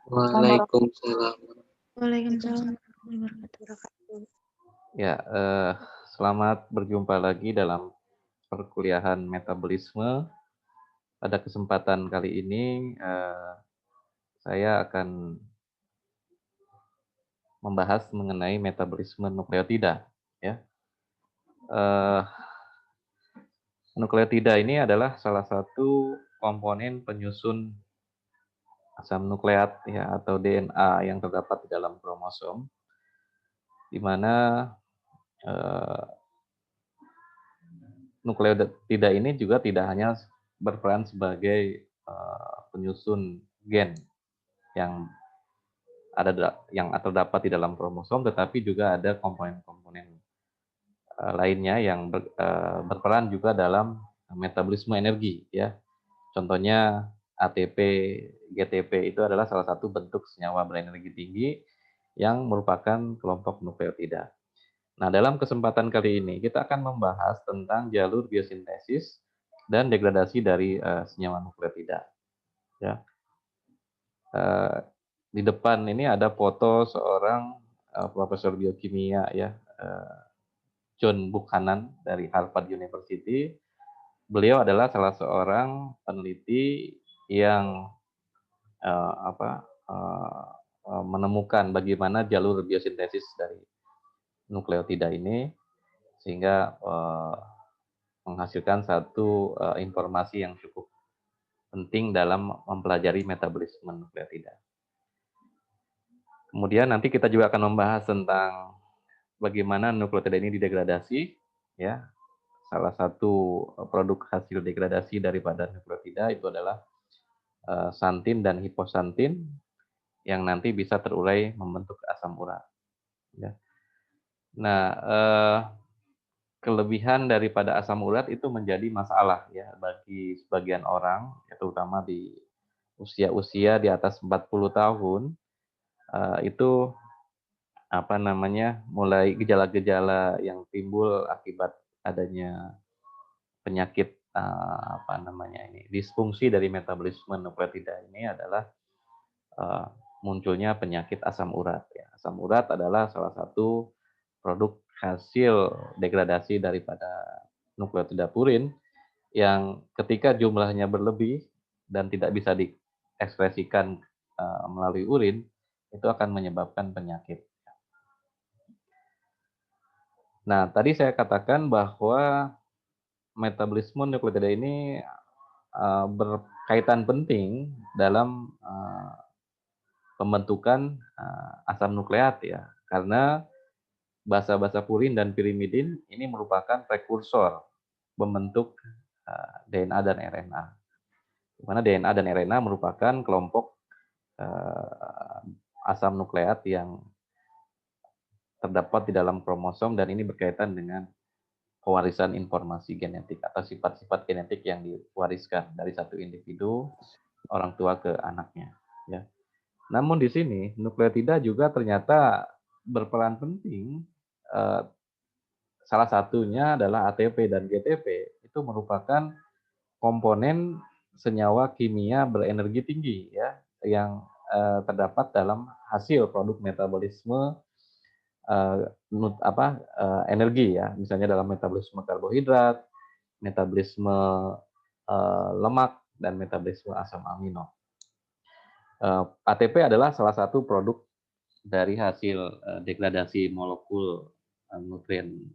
Waalaikumsalam. Waalaikumsalam warahmatullahi wabarakatuh. Ya, selamat berjumpa lagi dalam perkuliahan metabolisme. Pada kesempatan kali ini, saya akan membahas mengenai metabolisme nukleotida. Ya, eh, nukleotida ini adalah salah satu komponen penyusun asam nukleat ya atau DNA yang terdapat di dalam kromosom, di mana nukleotida ini juga tidak hanya berperan sebagai penyusun gen yang yang terdapat di dalam kromosom, tetapi juga ada komponen-komponen lainnya yang berperan juga dalam metabolisme energi ya. Contohnya ATP, GTP itu adalah salah satu bentuk senyawa berenergi tinggi yang merupakan kelompok nukleotida. Nah, dalam kesempatan kali ini kita akan membahas tentang jalur biosintesis dan degradasi dari senyawa nukleotida. Ya. Di depan ini ada foto seorang profesor biokimia ya, John Buchanan dari Harvard University. Beliau adalah salah seorang peneliti yang menemukan bagaimana jalur biosintesis dari nukleotida ini sehingga menghasilkan satu informasi yang cukup penting dalam mempelajari metabolisme nukleotida. Kemudian nanti kita juga akan membahas tentang bagaimana nukleotida ini didegradasi, ya. Salah satu produk hasil degradasi daripada nukleotida itu adalah santin dan hiposantin yang nanti bisa terurai membentuk asam urat. Ya. Nah, kelebihan daripada asam urat itu menjadi masalah ya bagi sebagian orang, ya, terutama di usia-usia di atas 40 tahun, itu mulai gejala-gejala yang timbul akibat adanya penyakit disfungsi dari metabolisme nukleotida ini adalah munculnya penyakit asam urat. Ya. Asam urat adalah salah satu produk hasil degradasi daripada nukleotida purin yang ketika jumlahnya berlebih dan tidak bisa diekspresikan melalui urin, itu akan menyebabkan penyakit. Nah, tadi saya katakan bahwa metabolisme nukleotida ini berkaitan penting dalam pembentukan asam nukleat ya, karena basa-basa purin dan pirimidin ini merupakan prekursor pembentuk DNA dan RNA. Di mana DNA dan RNA merupakan kelompok asam nukleat yang terdapat di dalam kromosom dan ini berkaitan dengan pewarisan informasi genetik atau sifat-sifat genetik yang diwariskan dari satu individu orang tua ke anaknya. Ya. Namun di sini nukleotida juga ternyata berperan penting. Salah satunya adalah ATP dan GTP itu merupakan komponen senyawa kimia berenergi tinggi ya yang terdapat dalam hasil produk metabolisme energi ya, misalnya dalam metabolisme karbohidrat, metabolisme lemak dan metabolisme asam amino. ATP adalah salah satu produk dari hasil degradasi molekul nutrien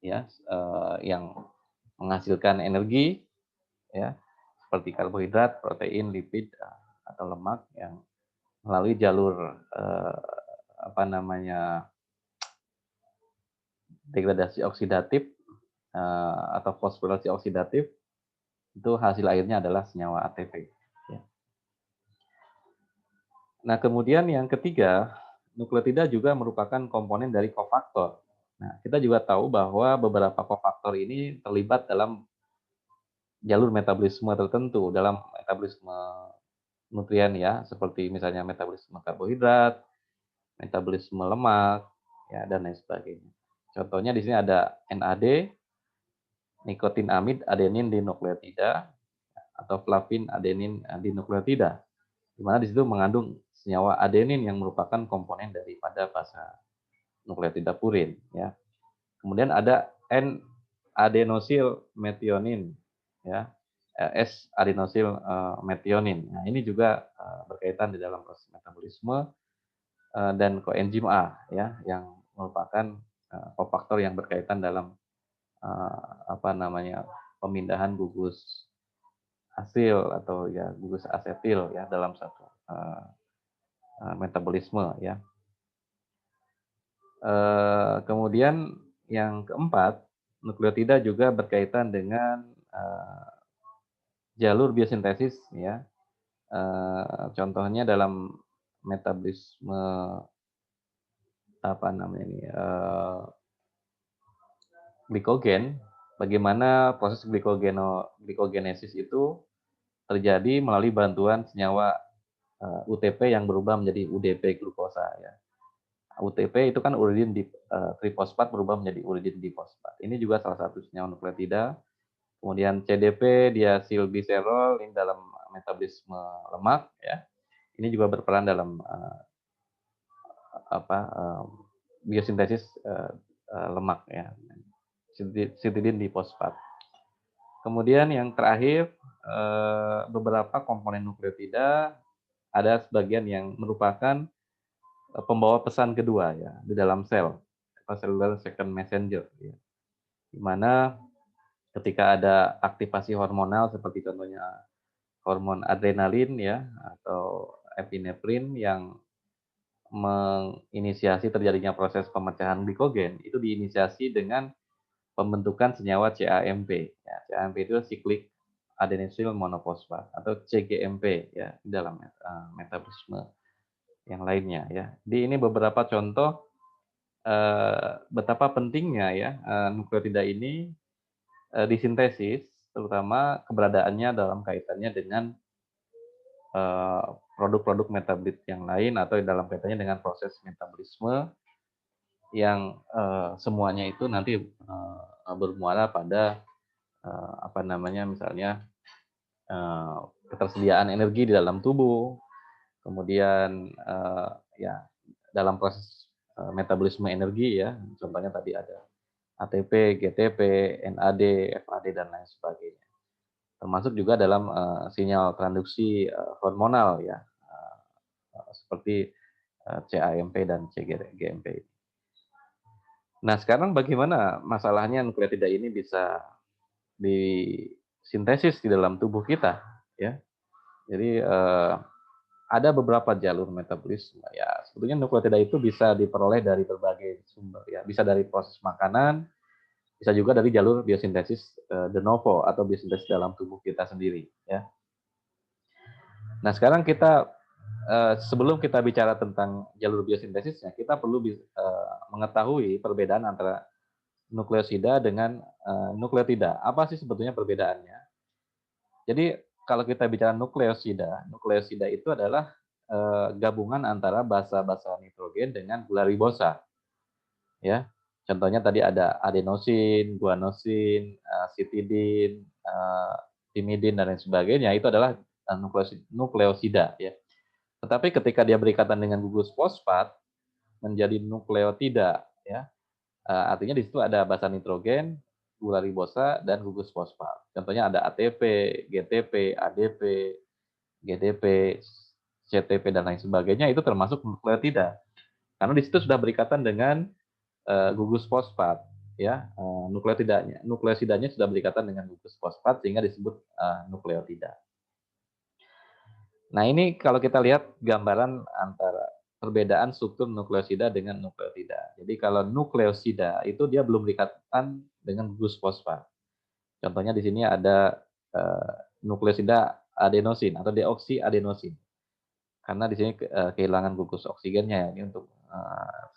ya yang menghasilkan energi ya seperti karbohidrat, protein, lipid atau lemak yang melalui jalur degradasi oksidatif atau fosforilasi oksidatif, itu hasil akhirnya adalah senyawa ATP. Ya. Nah, kemudian yang ketiga, nukleotida juga merupakan komponen dari kofaktor. Nah, kita juga tahu bahwa beberapa kofaktor ini terlibat dalam jalur metabolisme tertentu, dalam metabolisme nutrien ya, seperti misalnya metabolisme karbohidrat, metabolisme lemak, ya dan lain sebagainya. Contohnya di sini ada NAD, nikotinamid adenin dinukleotida, atau flavin adenin dinukleotida. di mana di situ mengandung senyawa adenin yang merupakan komponen daripada basa nukleotida purin, ya. Kemudian ada N-adenosil metionin, ya, S-adenosil metionin. Nah, ini juga berkaitan di dalam proses metabolisme dan koenzim A, ya, yang merupakan kofaktor yang berkaitan dalam apa namanya, pemindahan gugus asil atau ya gugus asetil ya dalam satu metabolisme ya. Kemudian yang keempat, nukleotida juga berkaitan dengan jalur biosintesis ya. Contohnya dalam metabolisme apa namanya ini glikogen, bagaimana proses glikogenesis itu terjadi melalui bantuan senyawa UTP yang berubah menjadi UDP glukosa ya. UTP itu kan uridin trifosfat berubah menjadi uridin difosfat. Ini juga salah satu senyawa nukleotida. Kemudian CDP diasilgliserol ini dalam metabolisme lemak ya. Ini juga berperan dalam biosintesis lemak ya. Sitidin difosfat. Kemudian yang terakhir beberapa komponen nukleotida ada sebagian yang merupakan pembawa pesan kedua ya di dalam sel, cellular second messenger ya. Di mana ketika ada aktivasi hormonal seperti contohnya hormon adrenalin ya atau epinefrin yang menginisiasi terjadinya proses pemecahan glikogen itu diinisiasi dengan pembentukan senyawa CAMP. Ya, CAMP itu cyclic adenylyl monofosfat atau CGMP ya di dalam metabolisme yang lainnya ya. Jadi ini beberapa contoh betapa pentingnya ya nukleotida ini disintesis, terutama keberadaannya dalam kaitannya dengan produk-produk metabolit yang lain atau dalam kaitannya dengan proses metabolisme yang semuanya itu nanti bermuara pada apa namanya misalnya ketersediaan energi di dalam tubuh, kemudian ya dalam proses metabolisme energi ya, contohnya tadi ada ATP, GTP, NAD, FAD dan lain sebagainya. Termasuk juga dalam sinyal transduksi hormonal ya, seperti CAMP dan CGMP. Nah, sekarang bagaimana masalahnya nukleotida ini bisa disintesis di dalam tubuh kita ya. Jadi ada beberapa jalur metabolisme ya. Sebetulnya nukleotida itu bisa diperoleh dari berbagai sumber ya. Bisa dari proses makanan, bisa juga dari jalur biosintesis de novo atau biosintesis dalam tubuh kita sendiri ya. Nah, sekarang kita sebelum kita bicara tentang jalur biosintesisnya, kita perlu mengetahui perbedaan antara nukleosida dengan nukleotida. Apa sih sebetulnya perbedaannya? Jadi kalau kita bicara nukleosida, nukleosida itu adalah gabungan antara basa-basa nitrogen dengan gula ribosa. Ya, contohnya tadi ada adenosin, guanosin, sitidin, timidin dan lain sebagainya. Itu adalah nukleosida. Ya. Tetapi ketika dia berikatan dengan gugus fosfat menjadi nukleotida. Ya, artinya di situ ada basa nitrogen, gula ribosa, dan gugus fosfat. Contohnya ada ATP, GTP, ADP, GDP, CTP, dan lain sebagainya, itu termasuk nukleotida. Karena di situ sudah berikatan dengan gugus fosfat. Ya, nukleosidanya sudah berikatan dengan gugus fosfat sehingga disebut nukleotida. Nah, ini kalau kita lihat gambaran antara perbedaan struktur nukleosida dengan nukleotida. Jadi kalau nukleosida itu dia belum berikatan dengan gugus fosfat. Contohnya di sini ada nukleosida adenosin atau deoksiadenosin. Karena di sini kehilangan gugus oksigennya. Ini untuk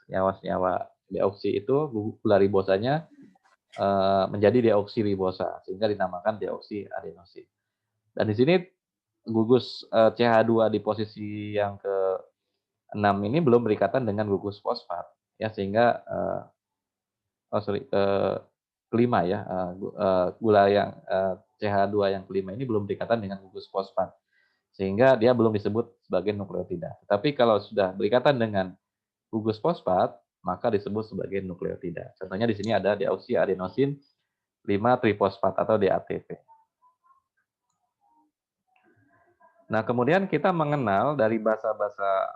senyawa-senyawa deoksi itu gula ribosanya menjadi deoksiribosa sehingga dinamakan deoksiadenosin. Dan di sini gugus CH2 di posisi yang ke-6 ini belum berikatan dengan gugus fosfat ya sehingga kelima ya gula yang CH2 yang kelima ini belum berikatan dengan gugus fosfat sehingga dia belum disebut sebagai nukleotida. Tapi kalau sudah berikatan dengan gugus fosfat, maka disebut sebagai nukleotida. Contohnya di sini ada deoksiadenosin 5-trifosfat atau DATP. Nah, kemudian kita mengenal dari basa-basa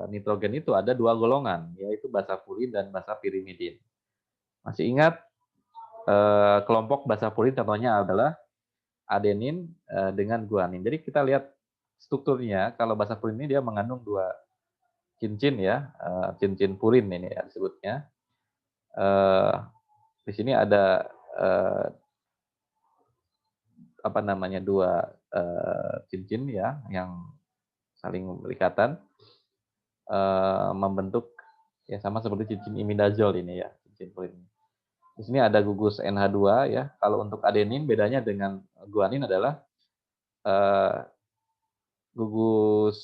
nitrogen itu ada dua golongan, yaitu basa purin dan basa pirimidin. Masih ingat kelompok basa purin contohnya adalah adenin dengan guanin. Jadi kita lihat strukturnya, kalau basa purin ini dia mengandung dua cincin ya, cincin purin ini ya disebutnya. Di sini ada dua cincin ya yang saling berikatan membentuk ya sama seperti cincin imidazol ini ya, cincin purin. Di sini ada gugus NH2 ya. Kalau untuk adenin bedanya dengan guanin adalah gugus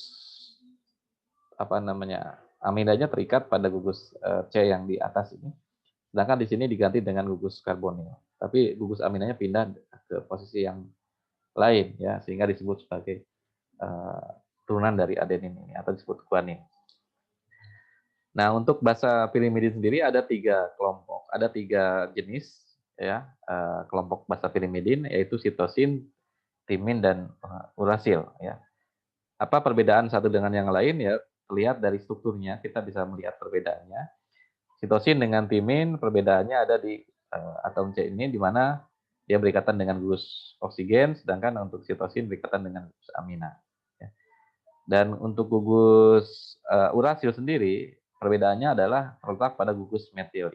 amidanya terikat pada gugus C yang di atas ini. Sedangkan di sini diganti dengan gugus karbonil. Tapi gugus aminanya pindah ke posisi yang lain ya, sehingga disebut sebagai turunan dari adenin ini atau disebut guanin. Nah, untuk basa pirimidin sendiri ada 3 kelompok, ada 3 jenis ya, kelompok basa pirimidin yaitu sitosin, timin dan urasil ya. Apa perbedaan satu dengan yang lain ya? Terlihat dari strukturnya kita bisa melihat perbedaannya. Sitosin dengan timin perbedaannya ada di atom C ini di mana dia berikatan dengan gugus oksigen, sedangkan untuk sitosin berikatan dengan gugus amina. Ya. Dan untuk gugus urasil sendiri perbedaannya adalah terletak pada gugus metil.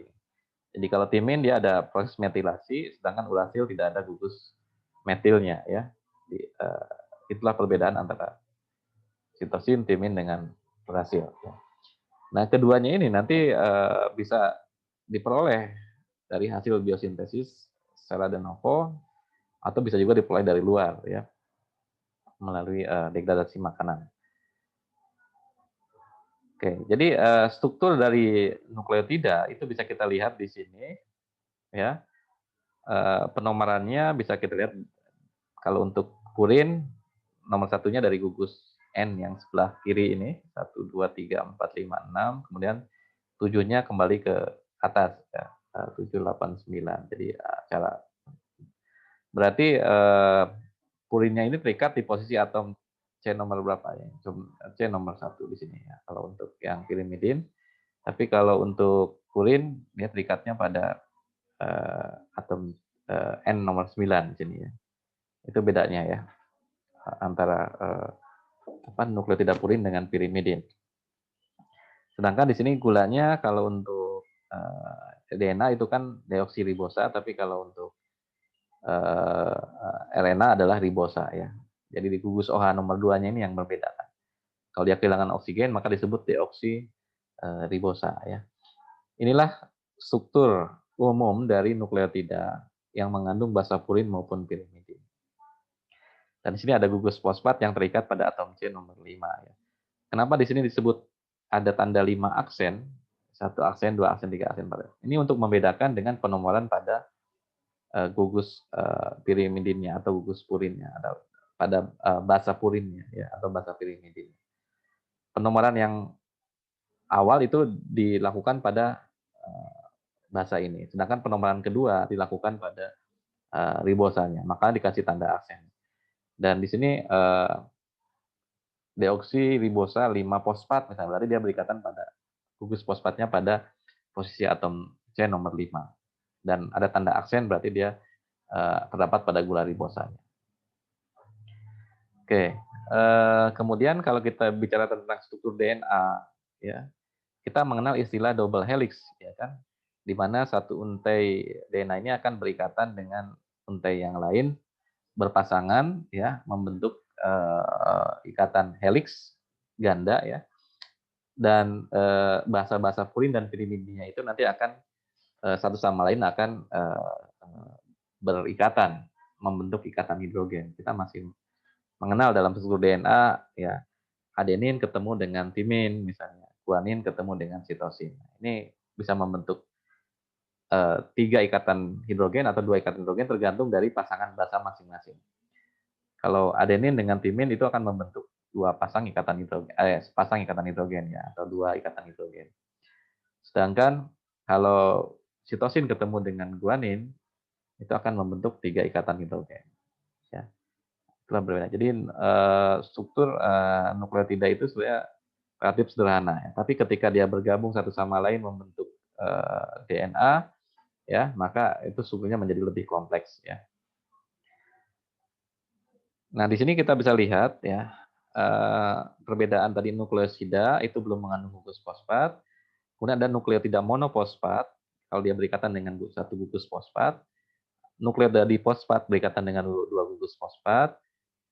Jadi kalau timin dia ada proses metilasi, sedangkan urasil tidak ada gugus metilnya ya. Jadi, itulah perbedaan antara sitosin, timin dengan urasil. Ya. Nah keduanya ini nanti bisa diperoleh dari hasil biosintesis secara de novo atau bisa juga diperoleh dari luar ya melalui degradasi makanan. Oke, jadi struktur dari nukleotida itu bisa kita lihat di sini, ya. Penomorannya bisa kita lihat kalau untuk purin nomor satunya dari gugus N yang sebelah kiri ini 1, 2, 3, 4, 5, 6, kemudian 7-nya kembali ke atas ya 7, 8, 9. Jadi cara berarti purinnya ini terikat di posisi atom C nomor berapa ya? C nomor 1 di sini ya. Kalau untuk yang pirimidin. Tapi kalau untuk purin dia terikatnya pada atom N nomor 9 di sini ya. Itu bedanya ya antara nukleotida purin dengan pirimidin. Sedangkan di sini gulanya kalau untuk DNA itu kan deoksiribosa, tapi kalau untuk RNA adalah ribosa ya. Jadi di gugus OH nomor 2-nya ini yang membedakan. Kalau dia kehilangan oksigen maka disebut deoksiribosa ya. Inilah struktur umum dari nukleotida yang mengandung basa purin maupun pirimidin. Dan di sini ada gugus fosfat yang terikat pada atom C nomor 5 ya. Kenapa di sini disebut ada tanda 5 aksen, 1 aksen, 2 aksen, 3 aksen, 4. Ini untuk membedakan dengan penomoran pada gugus pirimidinnya atau gugus purinnya atau pada basa purinnya ya atau basa pirimidin. Penomoran yang awal itu dilakukan pada basa ini, sedangkan penomoran kedua dilakukan pada ribosanya, maka dikasih tanda aksen. Dan di sini deoksiribosa 5 fosfat misalnya, berarti dia berikatan pada gugus fosfatnya pada posisi atom C nomor 5. Dan ada tanda aksen berarti dia terdapat pada gula ribosanya. Oke, kemudian kalau kita bicara tentang struktur DNA, ya, kita mengenal istilah double helix, ya kan, di mana satu untai DNA ini akan berikatan dengan untai yang lain, berpasangan, ya, membentuk ikatan helix ganda, ya, dan basa-basa purin dan pirimidinnya itu nanti akan satu sama lain akan berikatan, membentuk ikatan hidrogen. Kita masih mengenal dalam struktur DNA ya adenin ketemu dengan timin misalnya, guanin ketemu dengan sitosin. Ini bisa membentuk 3 ikatan hidrogen atau 2 ikatan hidrogen tergantung dari pasangan basa masing-masing. Kalau adenin dengan timin itu akan membentuk sepasang ikatan hidrogen ya, atau dua ikatan hidrogen. Sedangkan kalau sitosin ketemu dengan guanin itu akan membentuk 3 ikatan hidrogen. Ya, itulah berbeda. Jadi struktur nukleotida itu sebenarnya relatif sederhana ya. Tapi ketika dia bergabung satu sama lain membentuk DNA, ya maka itu strukturnya menjadi lebih kompleks ya. Nah di sini kita bisa lihat ya perbedaan tadi nukleosida itu belum mengandung gugus fosfat, kemudian ada nukleotida monofosfat kalau dia berikatan dengan satu gugus fosfat, nukleotida difosfat berikatan dengan dua gugus fosfat,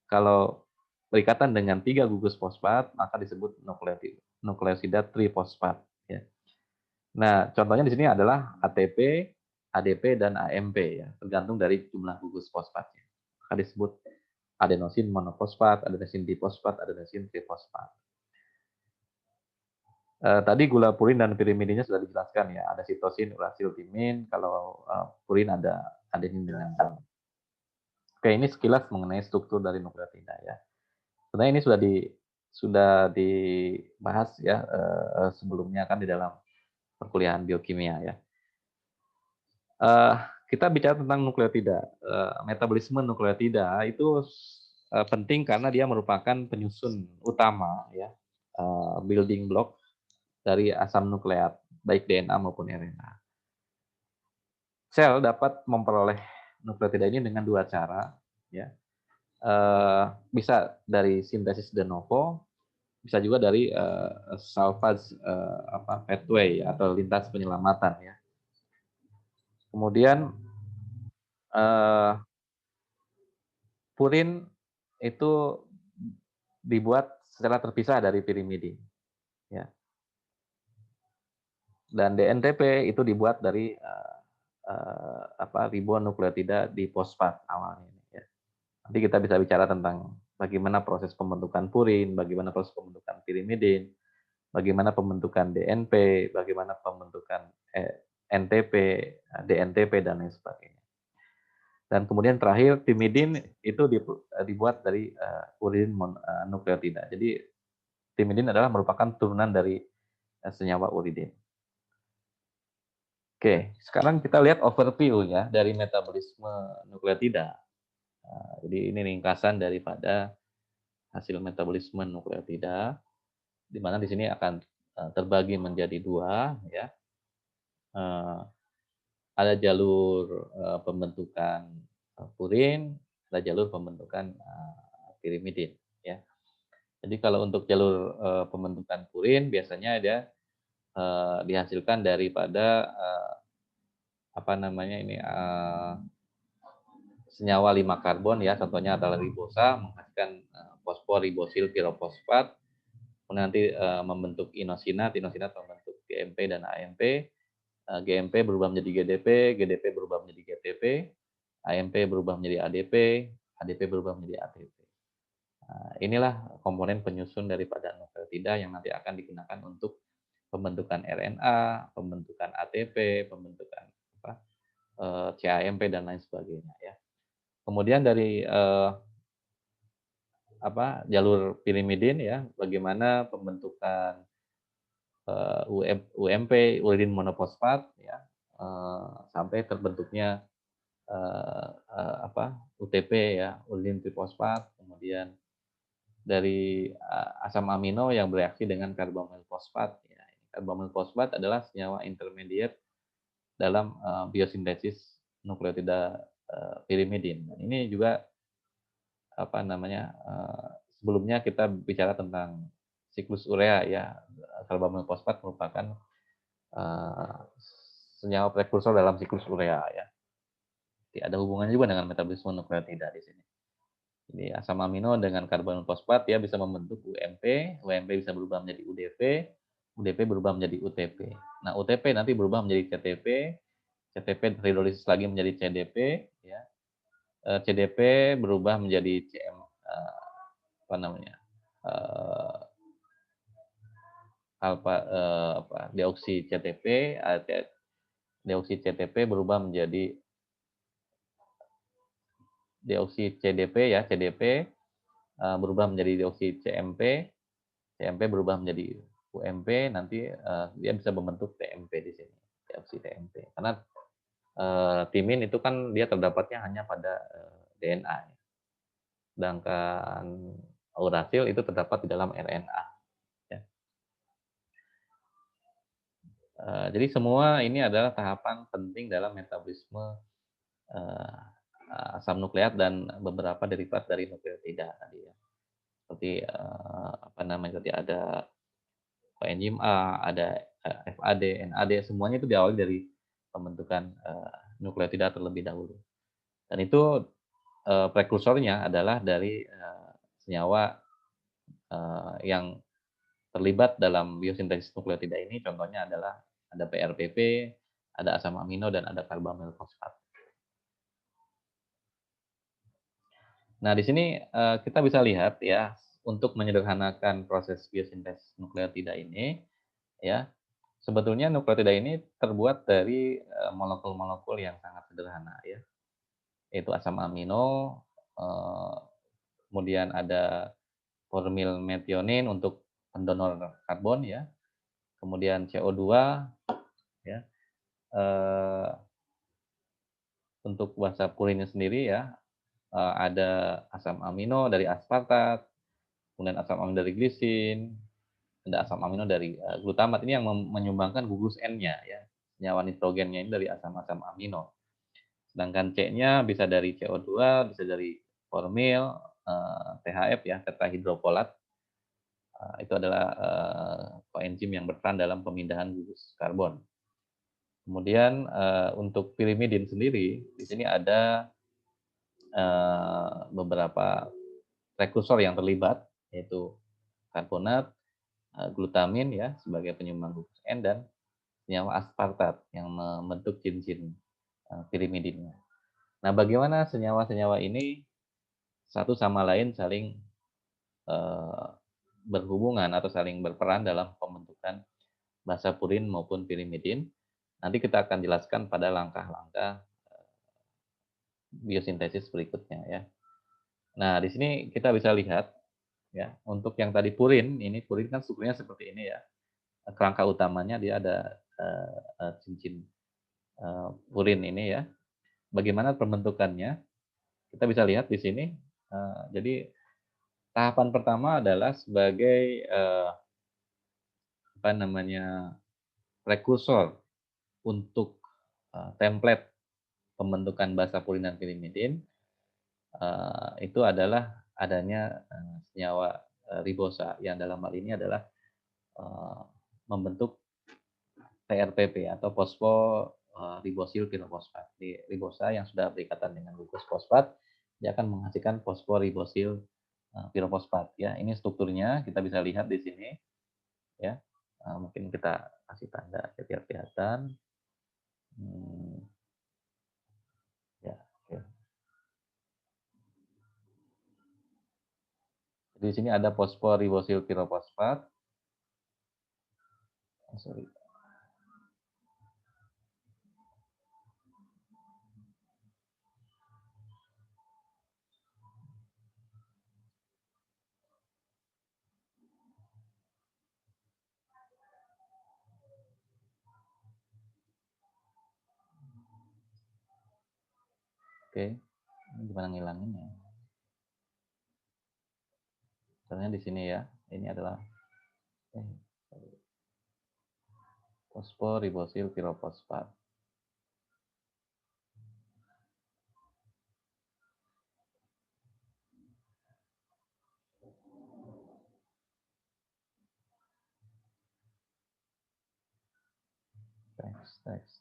kalau berikatan dengan 3 gugus fosfat maka disebut nukleosida trifosfat ya. Nah, contohnya di sini adalah ATP, ADP dan AMP ya, tergantung dari jumlah gugus fosfatnya. Maka disebut adenosin monofosfat, adenosin difosfat, adenosin trifosfat. Tadi gula purin dan pirimidinnya sudah dijelaskan ya, ada sitosin, urasil, timin, kalau purin ada adenin dengan dal. Oke, ini sekilas mengenai struktur dari nukleotida ya. Sebenarnya ini sudah dibahas ya sebelumnya kan di dalam perkuliahan biokimia ya. Kita bicara tentang nukleotida. Metabolisme nukleotida itu penting karena dia merupakan penyusun utama ya, building block dari asam nukleat, baik DNA maupun RNA. Sel dapat memperoleh nukleotida ini dengan dua cara, ya. Bisa dari sintesis de novo, bisa juga dari salvage pathway atau lintas penyelamatan ya. Kemudian purin itu dibuat secara terpisah dari pirimidin, ya. Dan DNTP itu dibuat dari ribonukleotida difosfat awalnya. Ya. Nanti kita bisa bicara tentang bagaimana proses pembentukan purin, bagaimana proses pembentukan pirimidin, bagaimana pembentukan DNP, bagaimana pembentukan NTP, DNTP dan lain sebagainya. Dan kemudian terakhir timidin itu dibuat dari urin nukleotida. Jadi timidin adalah merupakan turunan dari senyawa uridin. Oke, sekarang kita lihat overview ya dari metabolisme nukleotida. Jadi ini ringkasan daripada hasil metabolisme nukleotida, di mana di sini akan terbagi menjadi dua ya. Ada jalur pembentukan purin, ada jalur pembentukan pirimidin ya. Jadi kalau untuk jalur pembentukan purin biasanya ada dihasilkan daripada senyawa 5 karbon ya, contohnya adalah ribosa menghasilkan fosfor ribosil pirofosfat, kemudian nanti membentuk inosinat membentuk GMP dan AMP, GMP berubah menjadi GDP, GDP berubah menjadi GTP, AMP berubah menjadi ADP, ADP berubah menjadi ATP. Inilah komponen penyusun daripada nukleotida yang nanti akan digunakan untuk pembentukan RNA, pembentukan ATP, pembentukan CAMP dan lain sebagainya ya. Kemudian dari jalur pirimidin ya, bagaimana pembentukan UMP uridin monofosfat ya, sampai terbentuknya UTP ya, uridin trifosfat, kemudian dari asam amino yang bereaksi dengan karbamil fosfat ya. Karbamil fosfat adalah senyawa intermediate dalam biosintesis nukleotida pirimidin. Ini juga sebelumnya kita bicara tentang siklus urea ya. Karbamil fosfat merupakan senyawa prekursor dalam siklus urea ya. Jadi ada hubungannya juga dengan metabolisme nukleotida di sini. Jadi asam amino dengan karbamil fosfat ya bisa membentuk UMP, UMP bisa berubah menjadi UDP, UDP berubah menjadi UTP. Nah, UTP nanti berubah menjadi CTP, CTP hidrolisis lagi menjadi CDP ya. CDP berubah menjadi deoksi CTP, deoksi CTP berubah menjadi deoksi CDP ya, CDP berubah menjadi deoksi CMP, CMP berubah menjadi UMP, nanti dia bisa membentuk TMP di sini, deoksi TMP. Karena timin itu kan dia terdapatnya hanya pada DNA, sedangkan urasil itu terdapat di dalam RNA. Ya. Jadi semua ini adalah tahapan penting dalam metabolisme asam nukleat dan beberapa derivat dari nukleotida tadi ya. Seperti apa namanya tadi ada koenzim A, ada FAD, NAD, semuanya itu diawali dari pembentukan nukleotida terlebih dahulu. Dan itu prekursornya adalah dari senyawa yang terlibat dalam biosintesis nukleotida ini, contohnya adalah ada PRPP, ada asam amino, dan ada karbamil fosfat. Nah, di sini kita bisa lihat ya, untuk menyederhanakan proses biosintesis nukleotida ini, ya, sebetulnya nukleotida ini terbuat dari molekul-molekul yang sangat sederhana ya, yaitu asam amino, kemudian ada formil metionin untuk pendonor karbon ya, kemudian CO2 ya, untuk bahasa purinnya sendiri ya, ada asam amino dari aspartat, kemudian asam amino dari glisin, ada asam amino dari glutamat. Ini yang menyumbangkan gugus N-nya ya, senyawa nitrogennya ini dari asam-asam amino. Sedangkan C-nya bisa dari CO2, bisa dari formil, THF ya, tetrahidrofolat. Itu adalah koenzim yang berperan dalam pemindahan gugus karbon. Kemudian untuk pirimidin sendiri, di sini ada beberapa prekursor yang terlibat, yaitu karbonat, glutamin ya sebagai penyumbang gugus N, dan senyawa aspartat yang membentuk cincin pirimidinnya. Nah, bagaimana senyawa-senyawa ini satu sama lain saling berhubungan atau saling berperan dalam pembentukan basa purin maupun pirimidin? Nanti kita akan jelaskan pada langkah-langkah biosintesis berikutnya ya. Nah, di sini kita bisa lihat ya, untuk yang tadi purin, ini purin kan strukturnya seperti ini ya. Kerangka utamanya dia ada cincin purin ini ya. Bagaimana pembentukannya? Kita bisa lihat di sini. Jadi tahapan pertama adalah sebagai apa namanya prekursor untuk template pembentukan basa purin dan pirimidin. Itu adalah adanya senyawa ribosa yang dalam hal ini adalah membentuk PRPP atau fosforibosil pirofosfat. Di ribosa yang sudah berikatan dengan gugus fosfat, dia akan menghasilkan fosforibosil pirofosfat ya. Ini strukturnya kita bisa lihat di sini ya. Mungkin kita kasih tanda biar kelihatan. Ya, oke. Di sini ada fosforibosil pirofosfat. Sorry. Oke, ini gimana ngilanginnya? Caranya di sini ya. Ini adalah fosforibosil pirofosfat. Next.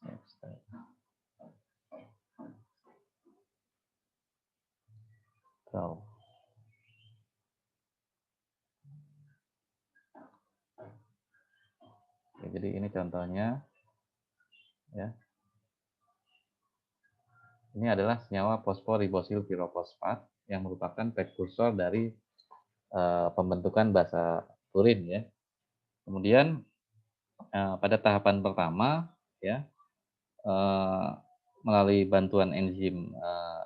So, oke, jadi ini contohnya ya. Ini adalah senyawa fosforibosil pirofosfat yang merupakan prekursor dari pembentukan basa purin ya. Kemudian pada tahapan pertama ya, melalui bantuan enzim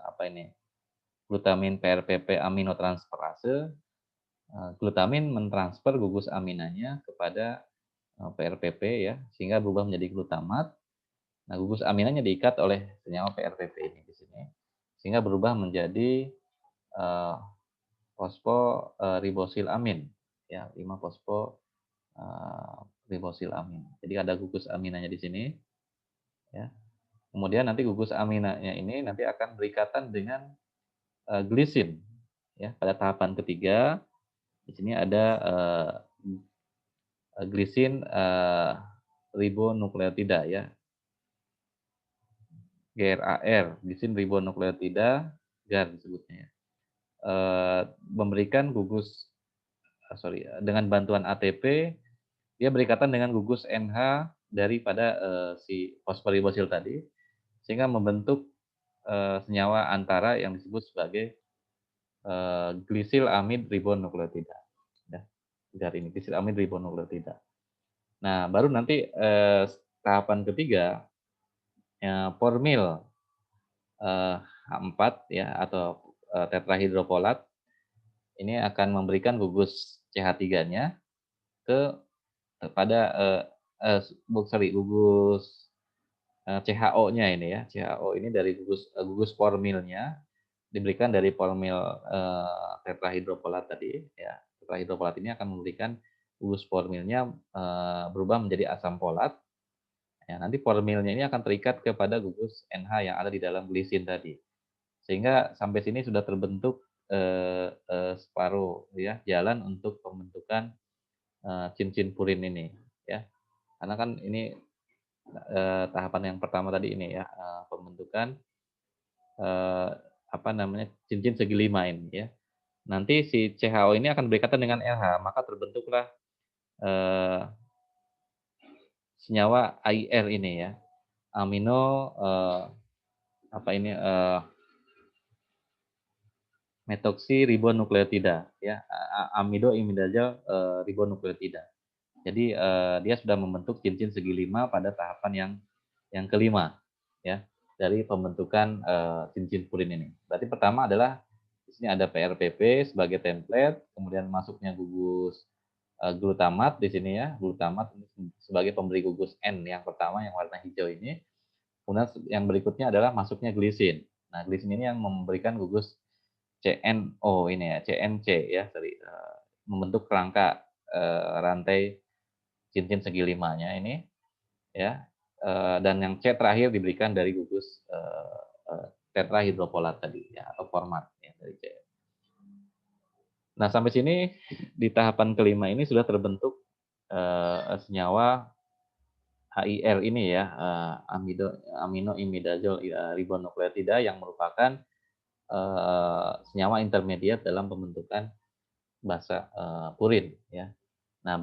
apa ini glutamin PRPP aminotransferase, glutamin mentransfer gugus aminanya kepada PRPP ya, sehingga berubah menjadi glutamat. Nah, gugus aminanya diikat oleh senyawa PRPP ini di sini, sehingga berubah menjadi fosforibosylamin ya, 5 fosforibosylamin. Jadi ada gugus aminanya di sini ya. Kemudian nanti gugus aminanya ini nanti akan berikatan dengan glisin ya. Pada tahapan ketiga di sini ada glisin ribonukleotida ya. GRAR, glisin ribonukleotida, GAR disebutnya ya. Memberikan gugus dengan bantuan ATP dia berikatan dengan gugus NH daripada si fosforibosil tadi, sehingga membentuk senyawa antara yang disebut sebagai glisilamid ribonukleotida. Ya, GAR ini glisilamid ribonukleotida. Nah, baru nanti tahapan ketiga formil H4 ya atau tetrahidrofolat ini akan memberikan gugus CH3-nya kepada gugus CHO-nya ini ya. CHO ini dari gugus formilnya diberikan dari formil tetrahidrofolat tadi ya. Tetrahidrofolat ini akan memberikan gugus formilnya berubah menjadi asam folat. Ya, nanti formilnya ini akan terikat kepada gugus NH yang ada di dalam glisin tadi. Sehingga sampai sini sudah terbentuk separuh ya jalan untuk pembentukan cincin purin ini ya. Karena kan ini tahapan yang pertama tadi ini ya, pembentukan cincin segi lima ini ya. Nanti si CHO ini akan berikatan dengan RH, maka terbentuklah senyawa AIR ini ya, amino metoksiribonukleotida ya, amido imidazol ribonukleotida. Jadi dia sudah membentuk cincin segi lima pada tahapan yang kelima ya dari pembentukan cincin purin ini. Berarti pertama adalah di sini ada PRPP sebagai template, kemudian masuknya gugus glutamat di sini ya, glutamat sebagai pemberi gugus N yang pertama yang warna hijau ini. Kemudian yang berikutnya adalah masuknya glisin. Nah, glisin ini yang memberikan gugus CNO ini ya, CNC ya, membentuk kerangka rantai cincin segi limanya ini ya, dan yang C terakhir diberikan dari gugus tetrahidrofolat tadi ya, atau format ya dari C. Nah, sampai sini di tahapan kelima ini sudah terbentuk senyawa HIR ini ya, amino imidazol ribonukleotida yang merupakan senyawa intermediat dalam pembentukan basa purin ya. Nah,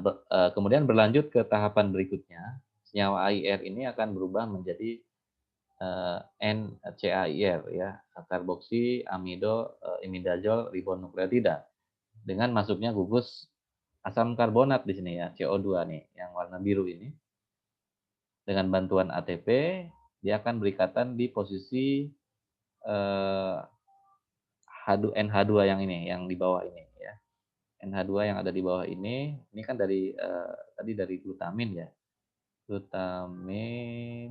kemudian berlanjut ke tahapan berikutnya, senyawa AIR ini akan berubah menjadi NCAIR ya, karboksi amido imidazol ribonukleotida dengan masuknya gugus asam karbonat di sini ya, CO2 nih yang warna biru ini. Dengan bantuan ATP dia akan berikatan di posisi NH2 yang ini, yang di bawah ini ya. NH2 yang ada di bawah ini kan dari tadi dari glutamin ya. Glutamin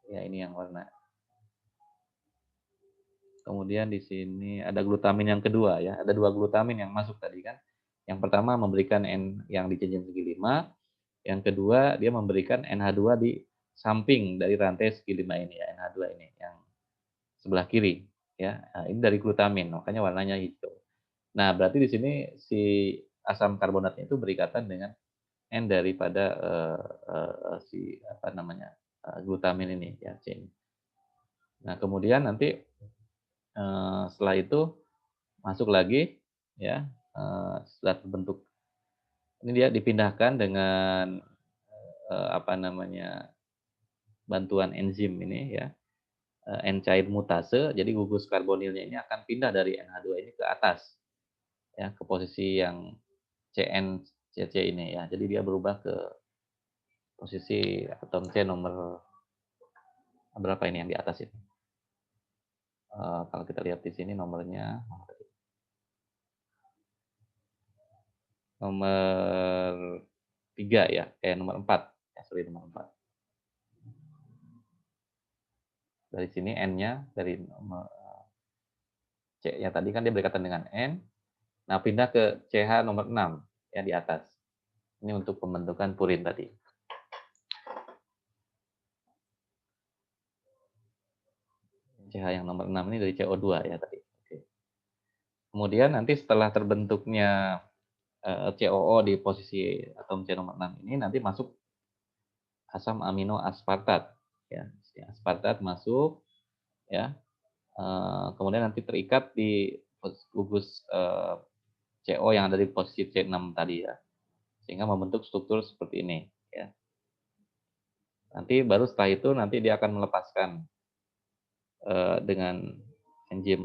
ya ini yang warna. Kemudian di sini ada glutamin yang kedua ya. Ada dua glutamin yang masuk tadi kan. Yang pertama memberikan N yang di cincin segi 5, yang kedua dia memberikan NH2 di samping dari rantai segi 5 ini ya, NH2 ini yang sebelah kiri ya. Nah, ini dari glutamin, makanya warnanya hijau. Nah, berarti di sini si asam karbonatnya itu berikatan dengan N daripada glutamin ini ya, C ini. Nah, kemudian nanti setelah itu masuk lagi ya, setelah terbentuk ini dia dipindahkan dengan bantuan enzim ini ya, N-cair mutase. Jadi gugus karbonilnya ini akan pindah dari NH2 ini ke atas ya, ke posisi yang CNCC ini ya. Jadi dia berubah ke posisi atom C nomor berapa ini yang di atas ini. Kalau kita lihat di sini nomornya nomor 3 ya, nomor 4. Ya, sorry nomor 4. Dari sini N-nya dari nomor C-nya tadi kan dia berkaitan dengan N. Nah, pindah ke CH nomor 6 yang di atas. Ini untuk pembentukan purin tadi. CH yang nomor 6 ini dari CO2 ya tadi. Oke. Kemudian nanti setelah terbentuknya COO di posisi atom C nomor 6 ini nanti masuk asam amino aspartat ya. Aspartat masuk ya. Kemudian nanti terikat di gugus CO yang ada di posisi C6 tadi ya. Sehingga membentuk struktur seperti ini ya. Nanti baru setelah itu nanti dia akan melepaskan dengan enzim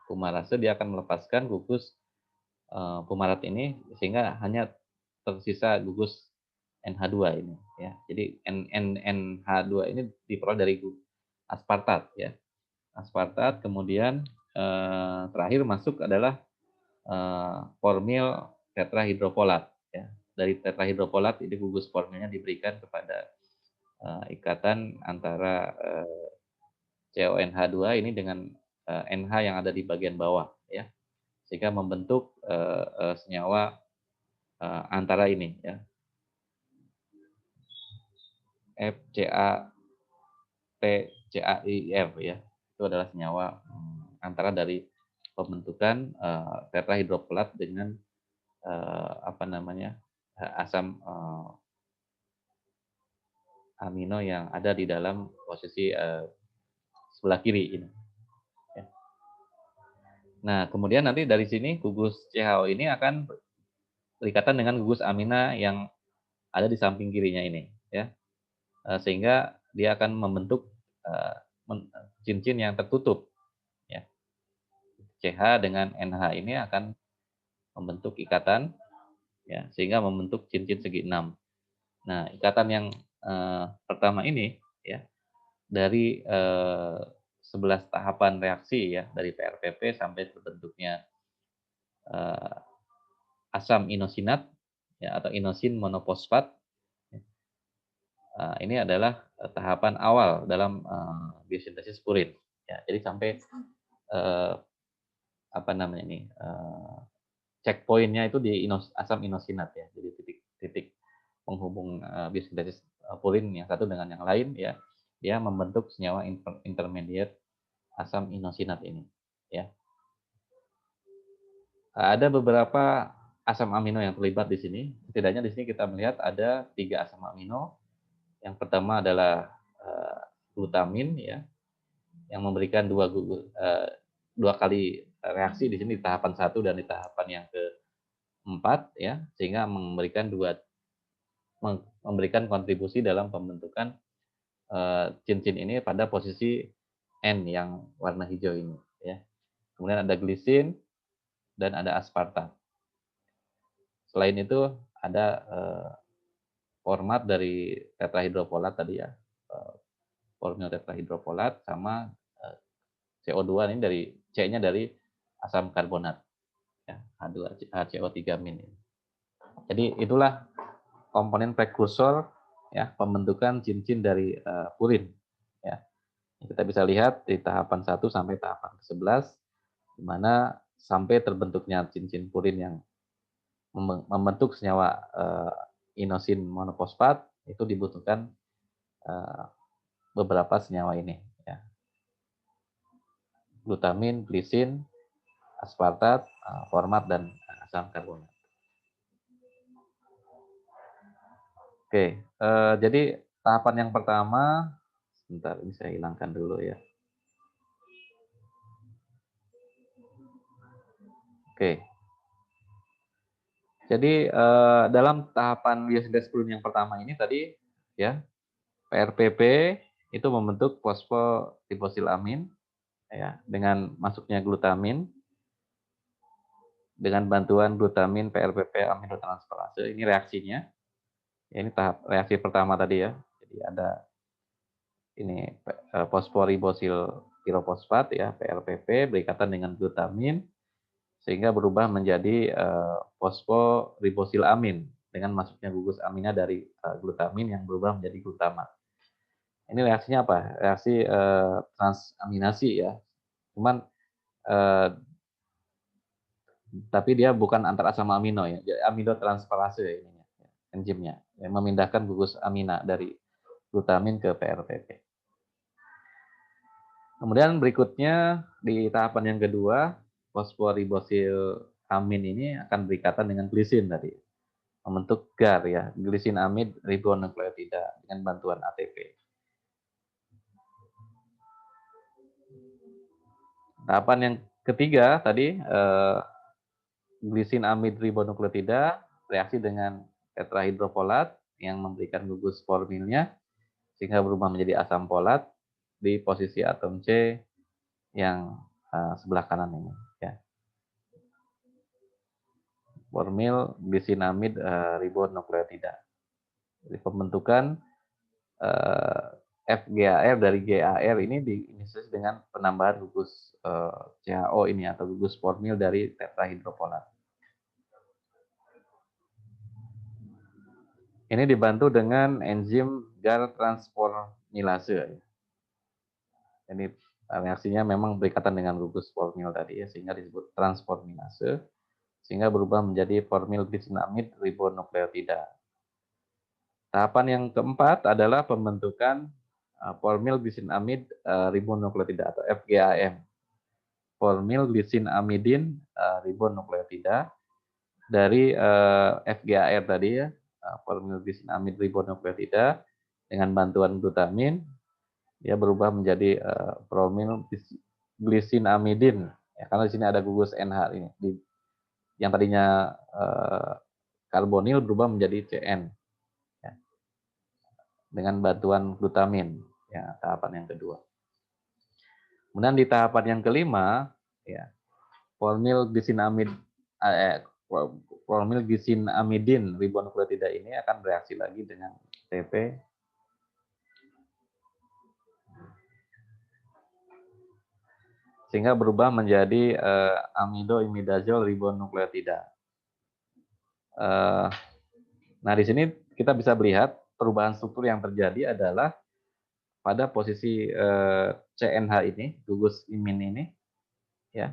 fumarase, dia akan melepaskan gugus fumarat ini sehingga hanya tersisa gugus NH2 ini ya. Jadi NH2 ini diperoleh dari aspartat ya. Aspartat kemudian terakhir masuk adalah formil tetrahidrofolat ya. Dari tetrahidrofolat ini gugus formilnya diberikan kepada ikatan antara CONH2 ini dengan NH yang ada di bagian bawah ya. Sehingga membentuk senyawa antara ini ya. FCATCAIF ya. Itu adalah senyawa antara dari pembentukan tetrahidrofolat dengan asam amino yang ada di dalam posisi sebelah kiri ini. Ya. Nah, kemudian nanti dari sini gugus CHO ini akan berikatan dengan gugus amina yang ada di samping kirinya ini, ya, sehingga dia akan membentuk cincin yang tertutup, ya. CH dengan NH ini akan membentuk ikatan, ya, sehingga membentuk cincin segi 6. Nah, ikatan yang pertama ini, ya, dari 11 tahapan reaksi ya dari PRPP sampai terbentuknya asam inosinat ya atau inosin monofosfat. Ini adalah tahapan awal dalam biosintesis purin. Ya, jadi sampai checkpointnya itu di asam inosinat ya. Jadi titik penghubung biosintesis purin yang satu dengan yang lain ya, dia membentuk senyawa intermediate asam inosinat ini. Ya. Ada beberapa asam amino yang terlibat di sini. Setidaknya di sini kita melihat ada 3 asam amino. Yang pertama adalah glutamin ya, yang memberikan dua kali reaksi di sini di tahapan 1 dan di tahapan yang keempat ya, sehingga memberikan kontribusi dalam pembentukan cincin ini pada posisi N yang warna hijau ini ya. Kemudian ada glisin dan ada aspartat. Selain itu ada format dari tetrahidrofolat tadi ya, formil tetrahidrofolat sama CO2 ini dari C-nya dari asam karbonat ya, HCO3-. Jadi itulah komponen prekursor ya pembentukan cincin dari purin ya. Kita bisa lihat di tahapan 1 sampai tahapan ke-11 di mana sampai terbentuknya cincin purin yang membentuk senyawa inosin monofosfat itu dibutuhkan beberapa senyawa ini ya. Glutamin, glisin, aspartat, format dan asam karbonat. Oke, jadi tahapan yang pertama, sebentar ini saya hilangkan dulu ya. Oke. Jadi dalam tahapan biosintesis purin yang pertama ini tadi ya, PRPP itu membentuk fosfoliposilamin ya dengan masuknya glutamin dengan bantuan glutamin PRPP aminotransferase. Ini reaksinya. Ya, ini tahap reaksi pertama tadi ya. Jadi ada ini fosforibosil pirofosfat ya, PRPP berikatan dengan glutamin sehingga berubah menjadi fosforibosilamin dengan masuknya gugus amina dari glutamin yang berubah menjadi glutamat. Ini reaksinya apa? Reaksi transaminasi ya. Cuman tapi dia bukan antar asam amino ya, aminotransferase ya ininya, enzimnya, yang memindahkan gugus amina dari glutamin ke PRPP. Kemudian berikutnya di tahapan yang kedua, fosforibosilamin ini akan berikatan dengan glisin tadi, membentuk GAR ya, glisin amid ribonukleotida dengan bantuan ATP. Tahapan yang ketiga tadi glisin amid ribonukleotida reaksi dengan tetrahidrofolat yang memberikan gugus formilnya sehingga berubah menjadi asam folat di posisi atom C yang sebelah kanan ini ya. Formil glisinamid ribonukleotida. Jadi pembentukan FGAR dari GAR ini diinisiasi dengan penambahan gugus CHO ini atau gugus formil dari tetrahidrofolat. Ini dibantu dengan enzim GAR transformilase. Jadi reaksinya memang berikatan dengan gugus formil tadi ya, sehingga disebut transformilase, sehingga berubah menjadi formil glisinamid ribonukleotida. Tahapan yang keempat adalah pembentukan formil glisinamid ribonukleotida atau FGAM. Formil glisinamidin ribonukleotida dari FGAR tadi ya, formil glisinamid ribonukleotida dengan bantuan glutamin dia berubah menjadi formil glisinamidin ya, karena di sini ada gugus NH ini yang tadinya karbonil berubah menjadi CN ya, dengan bantuan glutamin ya, tahapan yang kedua. Kemudian di tahapan yang kelima ya, formil glisinamidin ribonukleotida ini akan bereaksi lagi dengan TP sehingga berubah menjadi amidoimidazol ribonukleotida. Nah, di sini kita bisa melihat perubahan struktur yang terjadi adalah pada posisi CNH ini, gugus imin ini, ya,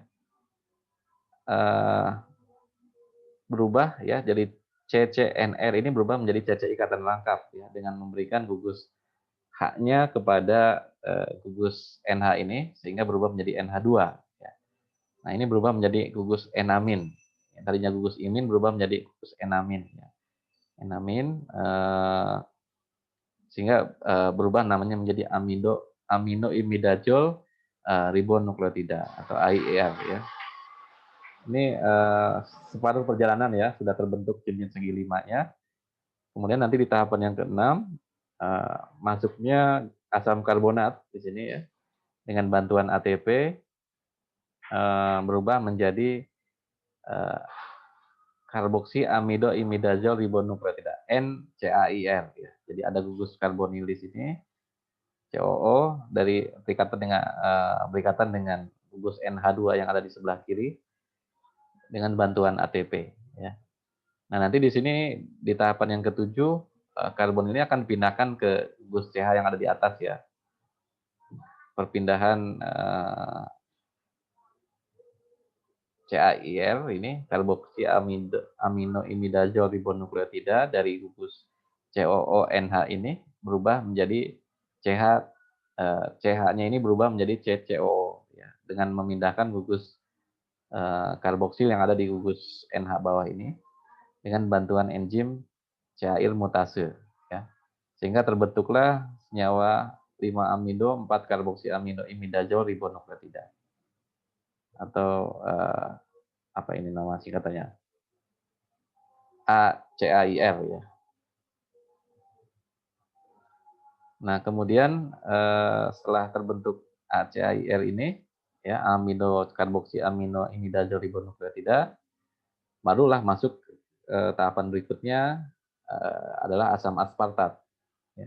berubah ya, jadi CCNR ini berubah menjadi CC ikatan lengkap ya, dengan memberikan gugus H-nya kepada gugus NH ini sehingga berubah menjadi NH2. Ya. Nah, ini berubah menjadi gugus enamin. Yang tadinya gugus imin berubah menjadi gugus enamin. Ya. Enamin sehingga berubah namanya menjadi aminoimidazol ribonukleotida atau AIR ya. Ini separuh perjalanan ya, sudah terbentuk jenis segi limanya. Kemudian nanti di tahapan yang keenam masuknya asam karbonat di sini ya, dengan bantuan ATP berubah menjadi karboksi amidoimidazol ribonukleotida NCAIR ya. Jadi ada gugus karbonil di sini COO dari berikatan dengan gugus NH2 yang ada di sebelah kiri dengan bantuan ATP ya. Nah, nanti di sini di tahapan yang ketujuh karbon ini akan dipindahkan ke gugus CH yang ada di atas ya. Perpindahan CAIR ini karboksi aminoimidazol ribonukleotida dari gugus COONH ini berubah menjadi CH CH-nya ini berubah menjadi CCO ya, dengan memindahkan gugus karboksil yang ada di gugus NH bawah ini dengan bantuan enzim cair mutase ya. Sehingga terbentuklah senyawa 5 amido 4 karboksi aminoimidazol ribonukleotida. Atau apa ini nama singkatannya? ACAIR ya. Nah, kemudian setelah terbentuk ACAIR ini ya, amido karboksi aminoimidazol ribonukleotida, barulah masuk tahapan berikutnya adalah asam aspartat ya.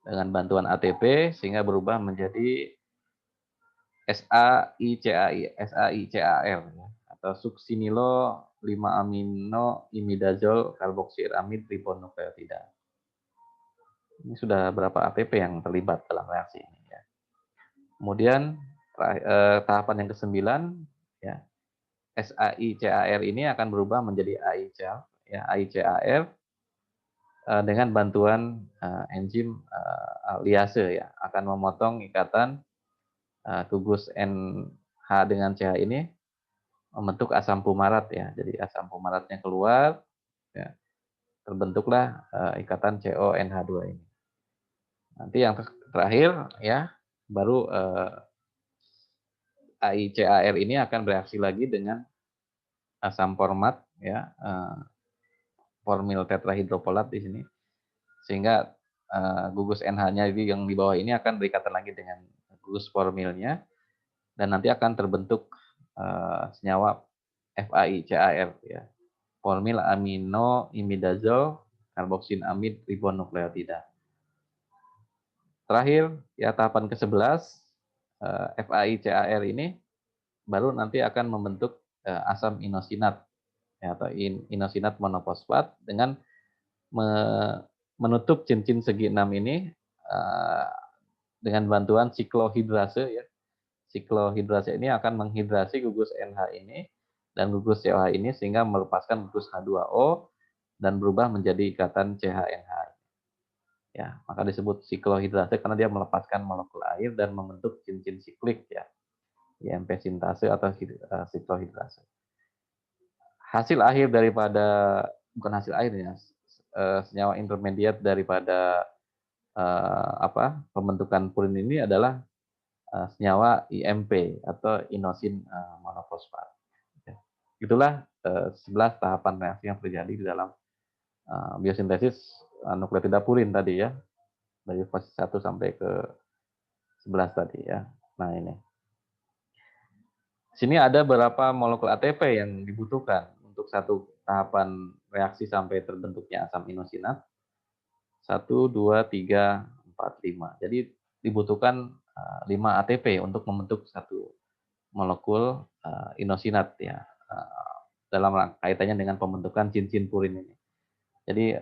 Dengan bantuan ATP sehingga berubah menjadi SAICAR ya, atau suksinilo 5 amino imidazol karboksilamid ribonukleotida. Ini sudah berapa ATP yang terlibat dalam reaksi ini ya. Kemudian tahapan yang ke-9 ya, SAICAR ini akan berubah menjadi AICAR ya, AICAR dengan bantuan enzim liase ya, akan memotong ikatan gugus NH dengan CH ini membentuk asam fumarat ya. Jadi asam fumaratnya keluar ya, terbentuklah ikatan CONH2 ini. Nanti yang terakhir ya, baru AICAR ini akan bereaksi lagi dengan asam format ya, formil tetrahidrofolat di sini, sehingga gugus NH-nya yang di bawah ini akan berikatan lagi dengan gugus formilnya, dan nanti akan terbentuk senyawa FAICAR ya, formil amino imidazol karboksin amid ribonukleotida. Terakhir ya, tahapan ke-11 FAICAR ini baru nanti akan membentuk asam inosinat ya, atau inosinat monofosfat dengan menutup cincin segi 6 ini dengan bantuan siklohidrase ya. Siklohidrase ini akan menghidrasi gugus NH ini dan gugus COH ini sehingga melepaskan gugus H2O dan berubah menjadi ikatan CHNH. Ya, maka disebut siklohidrase karena dia melepaskan molekul air dan membentuk cincin siklik ya. IMP sintase atau siklohidrase. Hasil akhir daripada, bukan hasil akhirnya, senyawa intermediate daripada pembentukan purin ini adalah senyawa IMP atau inosin monofosfat. Itulah 11 tahapan reaksi yang terjadi di dalam biosintesis nukleotida purin tadi ya, dari fase 1 sampai ke 11 tadi ya. Nah ini. Sini ada berapa molekul ATP yang dibutuhkan untuk satu tahapan reaksi sampai terbentuknya asam inosinat. 1, 2, 3, 4, 5. Jadi dibutuhkan 5 ATP untuk membentuk satu molekul inosinat ya, dalam kaitannya dengan pembentukan cincin purin ini. Jadi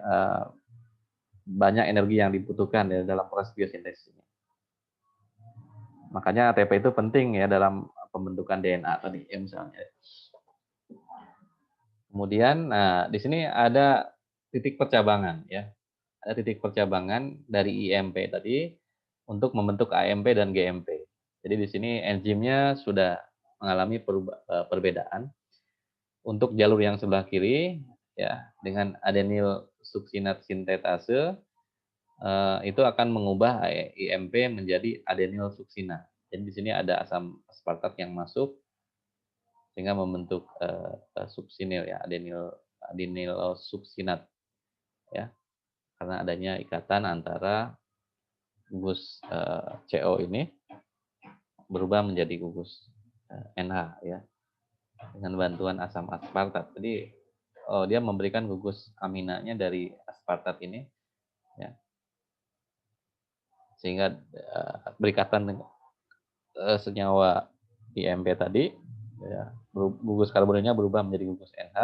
banyak energi yang dibutuhkan ya dalam proses biosintesis ini. Makanya ATP itu penting ya dalam pembentukan DNA tadi ya misalnya. Kemudian di sini ada titik percabangan ya. Ada titik percabangan dari IMP tadi untuk membentuk AMP dan GMP. Jadi di sini enzimnya sudah mengalami perbedaan. Untuk jalur yang sebelah kiri ya, dengan adenyl suksinat sintetase itu akan mengubah IMP menjadi adenyl suksinat. Jadi di sini ada asam aspartat yang masuk sehingga membentuk suksinil ya, adenyl suksinat ya, karena adanya ikatan antara gugus CO ini berubah menjadi gugus NH ya, dengan bantuan asam aspartat. Jadi dia memberikan gugus aminanya dari aspartat ini ya, sehingga berikatan dengan senyawa IMP tadi ya, gugus karbonilnya berubah menjadi gugus NH.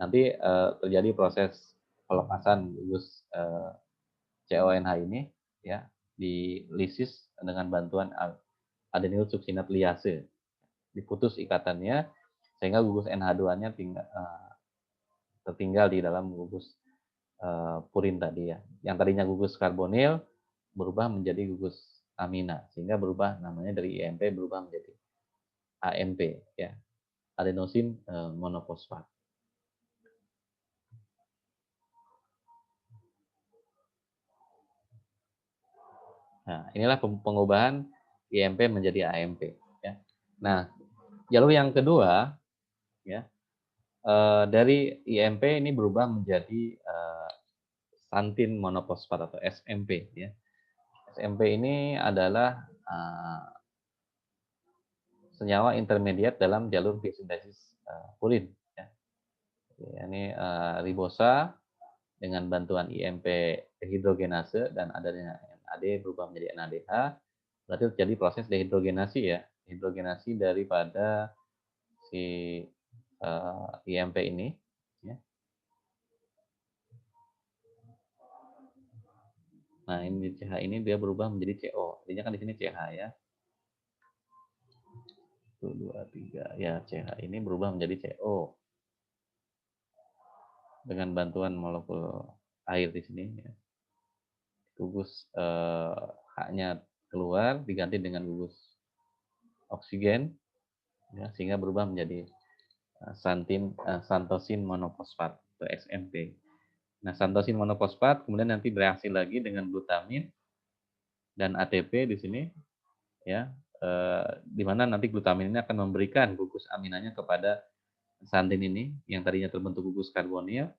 Nanti terjadi proses pelepasan gugus CONH ini ya, di lisis dengan bantuan adenyl suksinat liase. Diputus ikatannya sehingga gugus NH2-nya tertinggal di dalam gugus purin tadi ya. Yang tadinya gugus karbonil berubah menjadi gugus amina sehingga berubah namanya dari IMP berubah menjadi AMP ya. Adenosin monofosfat. Nah, inilah pengubahan IMP menjadi AMP ya. Nah, jalur yang kedua ya, dari IMP ini berubah menjadi santin monofosfat atau SMP ya. SMP ini adalah senyawa intermediat dalam jalur biosintesis purin ya. Ini ribosa dengan bantuan IMP dehidrogenase dan adanya NAD berubah menjadi NADH, berarti terjadi proses dehidrogenasi ya. hidrogenasi daripada si IMP ini, ya. Nah, ini CH ini dia berubah menjadi CO. Artinya kan di sini CH ya. 1, 2, 3. Ya, CH ini berubah menjadi CO. Dengan bantuan molekul air di sini. Ya. Gugus H-nya keluar, diganti dengan gugus oksigen, ya, sehingga berubah menjadi santosin monofosfat atau SMP. Nah, santosin monofosfat kemudian nanti bereaksi lagi dengan glutamin dan ATP di sini, ya, di mana nanti glutamin ini akan memberikan gugus aminanya kepada santin ini yang tadinya terbentuk gugus karbonil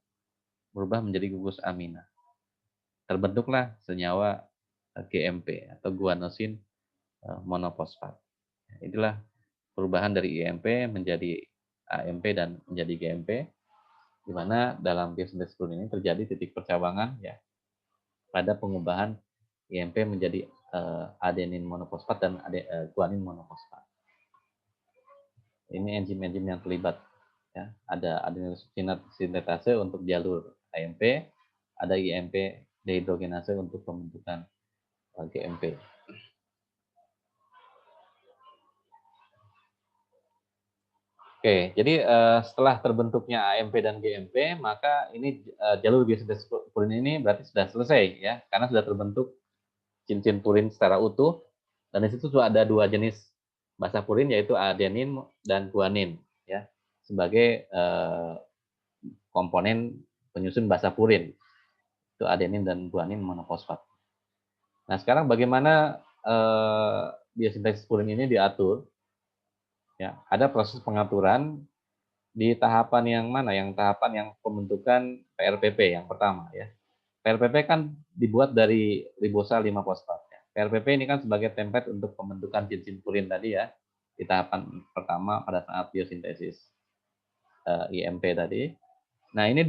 berubah menjadi gugus amina. Terbentuklah senyawa GMP atau guanosin monofosfat. Itulah perubahan dari IMP menjadi AMP dan menjadi GMP, di mana dalam biosintesis purin ini terjadi titik percabangan ya pada pengubahan IMP menjadi adenin monofosfat dan guanin monofosfat. Ini enzim-enzim yang terlibat ya. Ada adenosine sintetase untuk jalur AMP, ada IMP dehidrogenase untuk pembentukan GMP. Oke, jadi setelah terbentuknya AMP dan GMP, maka ini jalur biosintesis purin ini berarti sudah selesai ya, karena sudah terbentuk cincin purin secara utuh, dan di situ sudah ada dua jenis basa purin yaitu adenin dan guanin ya, sebagai komponen penyusun basa purin. Itu adenin dan guanin monofosfat. Nah, sekarang bagaimana biosintesis purin ini diatur? Ya, ada proses pengaturan di tahapan yang mana? Yang tahapan yang pembentukan PRPP yang pertama ya. PRPP kan dibuat dari ribosa 5-fosfat. Ya. PRPP ini kan sebagai template untuk pembentukan cincin purin tadi ya, di tahapan pertama pada saat biosintesis IMP tadi. Nah, ini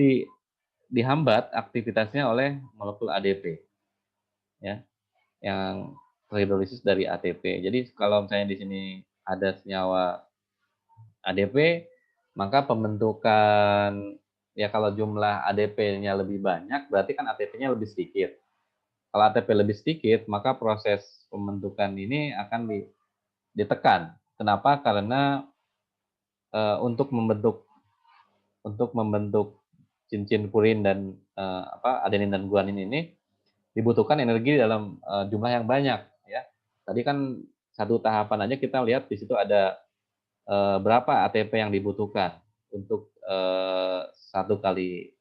dihambat aktivitasnya oleh molekul ADP ya, yang terhidrolisis dari ATP. Jadi kalau misalnya di sini ada senyawa ADP, maka pembentukan ya kalau jumlah ADP-nya lebih banyak, berarti kan ATP-nya lebih sedikit. Kalau ATP lebih sedikit, maka proses pembentukan ini akan ditekan. Kenapa? Karena untuk membentuk cincin purin dan adenin dan guanin ini dibutuhkan energi dalam jumlah yang banyak. Ya, tadi kan satu tahapan aja kita lihat di situ ada berapa ATP yang dibutuhkan untuk satu kali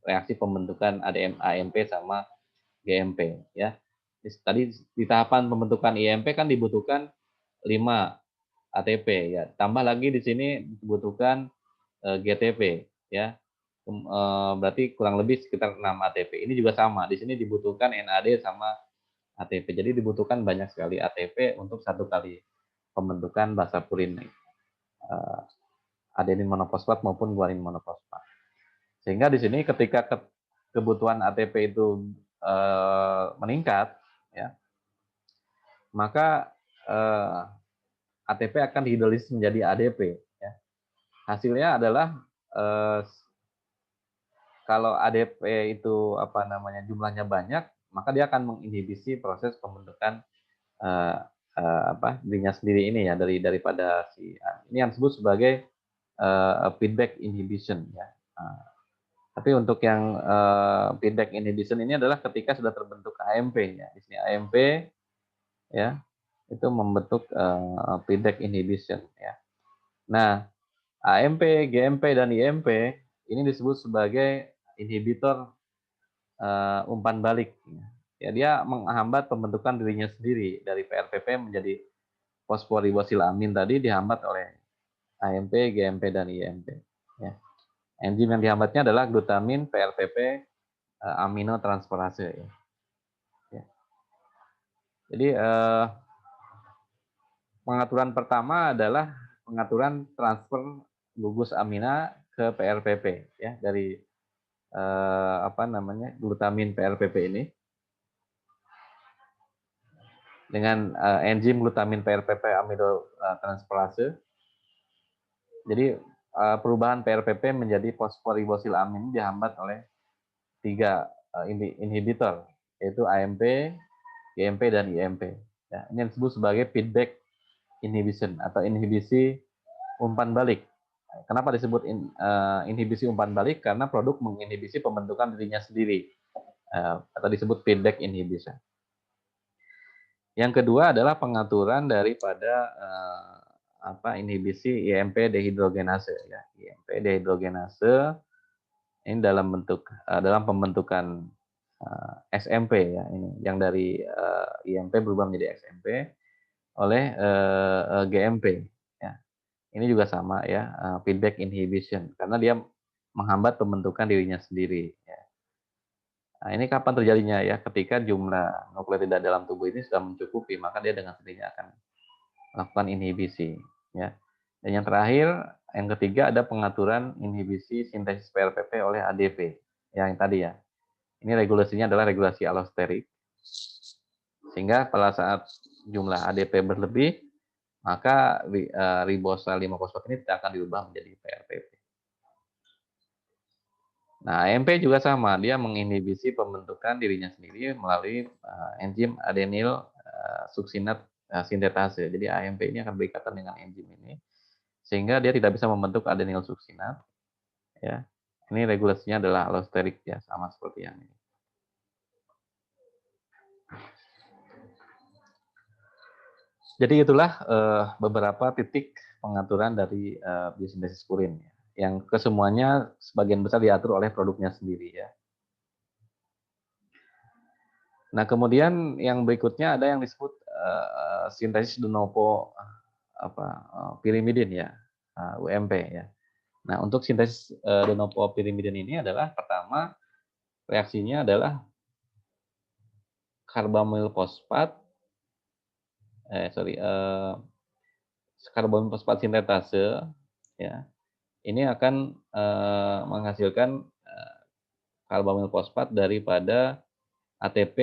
reaksi pembentukan AMP sama GMP ya. Tadi di tahapan pembentukan IMP kan dibutuhkan 5 ATP ya. Tambah lagi di sini dibutuhkan GTP ya. Berarti kurang lebih sekitar 6 ATP. Ini juga sama. Di sini dibutuhkan NAD sama ATP. Jadi dibutuhkan banyak sekali ATP untuk satu kali pembentukan basa purin adenin monofosfat maupun guanin monofosfat. Sehingga di sini ketika kebutuhan ATP itu meningkat, ya, maka ATP akan dihidrolisis menjadi ADP. Ya. Hasilnya adalah kalau ADP itu jumlahnya banyak, maka dia akan menginhibisi proses pembentukan dirinya sendiri ini ya daripada ini yang disebut sebagai feedback inhibition ya. Tapi untuk yang feedback inhibition ini adalah ketika sudah terbentuk AMP ya. Di sini AMP ya itu membentuk feedback inhibition ya. Nah, AMP, GMP dan IMP ini disebut sebagai inhibitor umpan balik. Ya, dia menghambat pembentukan dirinya sendiri dari PRPP menjadi fosforibosylamin tadi dihambat oleh AMP, GMP dan IMP. Ya. Enzim yang dihambatnya adalah glutamin, PRPP, aminotransferase. Ya. Ya. Jadi pengaturan pertama adalah pengaturan transfer gugus amina ke PRPP ya dari glutamin PRPP ini. dengan enzim glutamin PRPP aminotransferase. Jadi perubahan PRPP menjadi fosforibosylamin dihambat oleh 3 inhibitor, yaitu AMP, GMP, dan IMP. Ya, ini disebut sebagai feedback inhibition atau inhibisi umpan balik. Kenapa disebut inhibisi umpan balik? Karena produk menginhibisi pembentukan dirinya sendiri, atau disebut feedback inhibition. Yang kedua adalah pengaturan daripada inhibisi IMP dehidrogenase. Ya. IMP dehidrogenase ini dalam pembentukan SMP ya, ini yang dari IMP berubah menjadi SMP oleh GMP. Ya. Ini juga sama ya, feedback inhibition karena dia menghambat pembentukan dirinya sendiri. Ya. Nah, ini kapan terjadinya ya? Ketika jumlah nukleotida dalam tubuh ini sudah mencukupi, maka dia dengan sendirinya akan melakukan inhibisi. Ya. Dan yang terakhir, yang ketiga ada pengaturan inhibisi sintesis PRPP oleh ADP. Yang tadi ya. Ini regulasinya adalah regulasi allosterik. Sehingga pada saat jumlah ADP berlebih, maka ribosa 5-fosfat ini tidak akan dirubah menjadi PRPP. Nah, AMP juga sama, dia menginhibisi pembentukan dirinya sendiri melalui enzim adenyl suksinat sintetase. Jadi AMP ini akan berikatan dengan enzim ini, sehingga dia tidak bisa membentuk adenyl suksinat. Ya, ini regulasinya adalah allosterik ya, sama seperti yang ini. Jadi itulah beberapa titik pengaturan dari biosintesis purin, ya, yang kesemuanya sebagian besar diatur oleh produknya sendiri ya. Nah, kemudian yang berikutnya ada yang disebut sintesis de novo pirimidin ya, UMP ya. Nah, untuk sintesis de novo pirimidin ini adalah pertama reaksinya adalah karbamil fosfat karbamil fosfat sintetase ya. Ini akan menghasilkan karbamil fosfat daripada ATP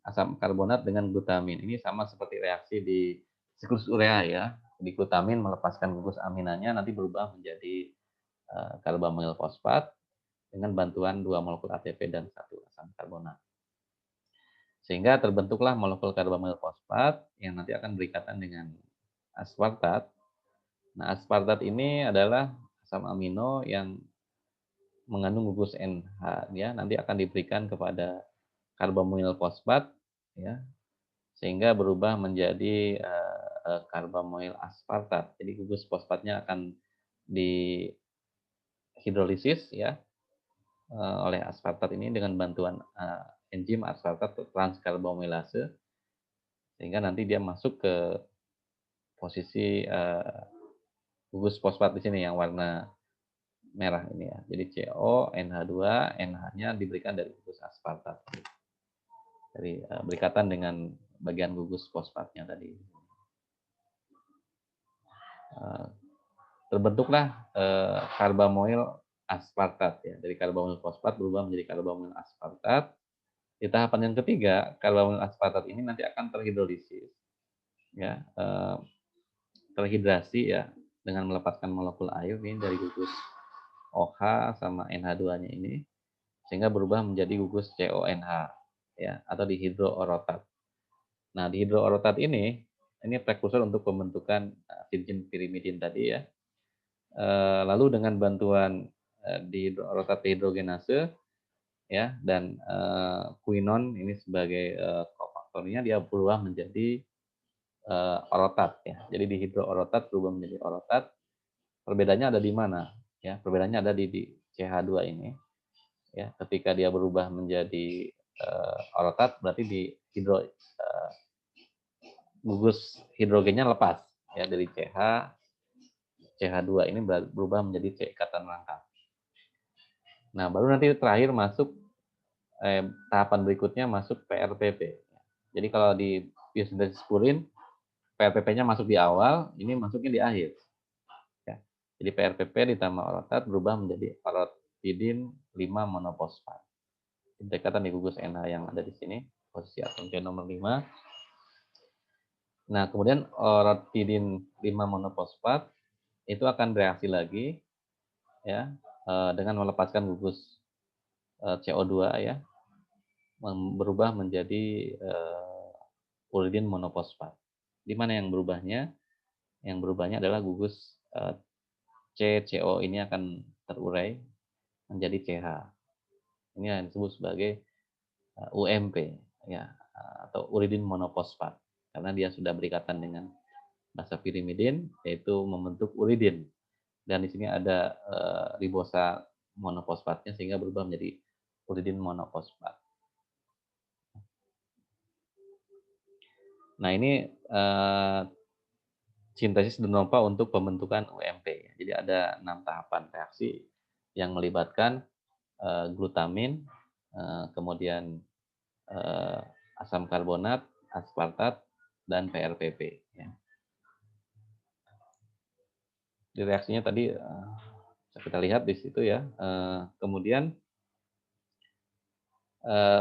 asam karbonat dengan glutamin. Ini sama seperti reaksi di siklus urea ya. Di glutamin melepaskan gugus aminanya nanti berubah menjadi karbamil fosfat dengan bantuan 2 molekul ATP dan 1 asam karbonat. Sehingga terbentuklah molekul karbamil fosfat yang nanti akan berikatan dengan aspartat. Nah, aspartat ini adalah asam amino yang mengandung gugus NH ya, nanti akan diberikan kepada karbamil fosfat ya, sehingga berubah menjadi karbamil aspartat. Jadi gugus fosfatnya akan dihidrolisis ya oleh aspartat ini dengan bantuan enzim aspartat transkarbamilase, sehingga nanti dia masuk ke posisi gugus fosfat di sini yang warna merah ini ya. Jadi CO, NH2, NH-nya diberikan dari gugus aspartat. Jadi berikatan dengan bagian gugus fosfatnya tadi. Terbentuklah karbamil aspartat ya. Dari karbamil fosfat berubah menjadi karbamil aspartat. Di tahapan yang ketiga, karbamil aspartat ini nanti akan terhidrolisis ya, terhidrasi ya dengan melepaskan molekul air ini dari gugus OH sama NH2-nya ini, sehingga berubah menjadi gugus CONH ya, atau dihidroorotat. Nah, dihidroorotat ini prekursor untuk pembentukan virgin pyrimidin tadi ya. Lalu dengan bantuan dihidroorotat dehidrogenase ya dan quinon ini sebagai kofaktornya, dia berubah menjadi orotat ya. Jadi dihidroorotat berubah menjadi orotat. Perbedaannya ada di mana? Ya, perbedaannya ada di CH2 ini. Ya, ketika dia berubah menjadi orotat berarti di gugus hidrogennya lepas ya dari CH2 ini berubah menjadi C ikatan rangka. Nah, baru nanti terakhir masuk tahapan berikutnya masuk PRPP. Jadi kalau di biosintesis purin PRPP-nya masuk di awal, ini masuknya di akhir. Ya. Jadi PRPP ditambah orotat berubah menjadi orotidin 5 monofosfat. Dekatan di gugus NH yang ada di sini, posisi atom C nomor 5. Nah, kemudian orotidin 5 monofosfat itu akan bereaksi lagi ya dengan melepaskan gugus CO2 ya, berubah menjadi uridin monofosfat. Di mana yang berubahnya? Yang berubahnya adalah gugus CCO ini akan terurai menjadi CH. Ini yang disebut sebagai UMP ya, atau uridin monofosfat karena dia sudah berikatan dengan basa pirimidin yaitu membentuk uridin, dan di sini ada ribosa monofosfatnya sehingga berubah menjadi uridin monofosfat. Nah, ini sintesis de novo untuk pembentukan UMP. Jadi ada 6 tahapan reaksi yang melibatkan glutamin, kemudian asam karbonat, aspartat, dan PRPP. Ya. Di reaksinya tadi kita lihat di situ ya. Kemudian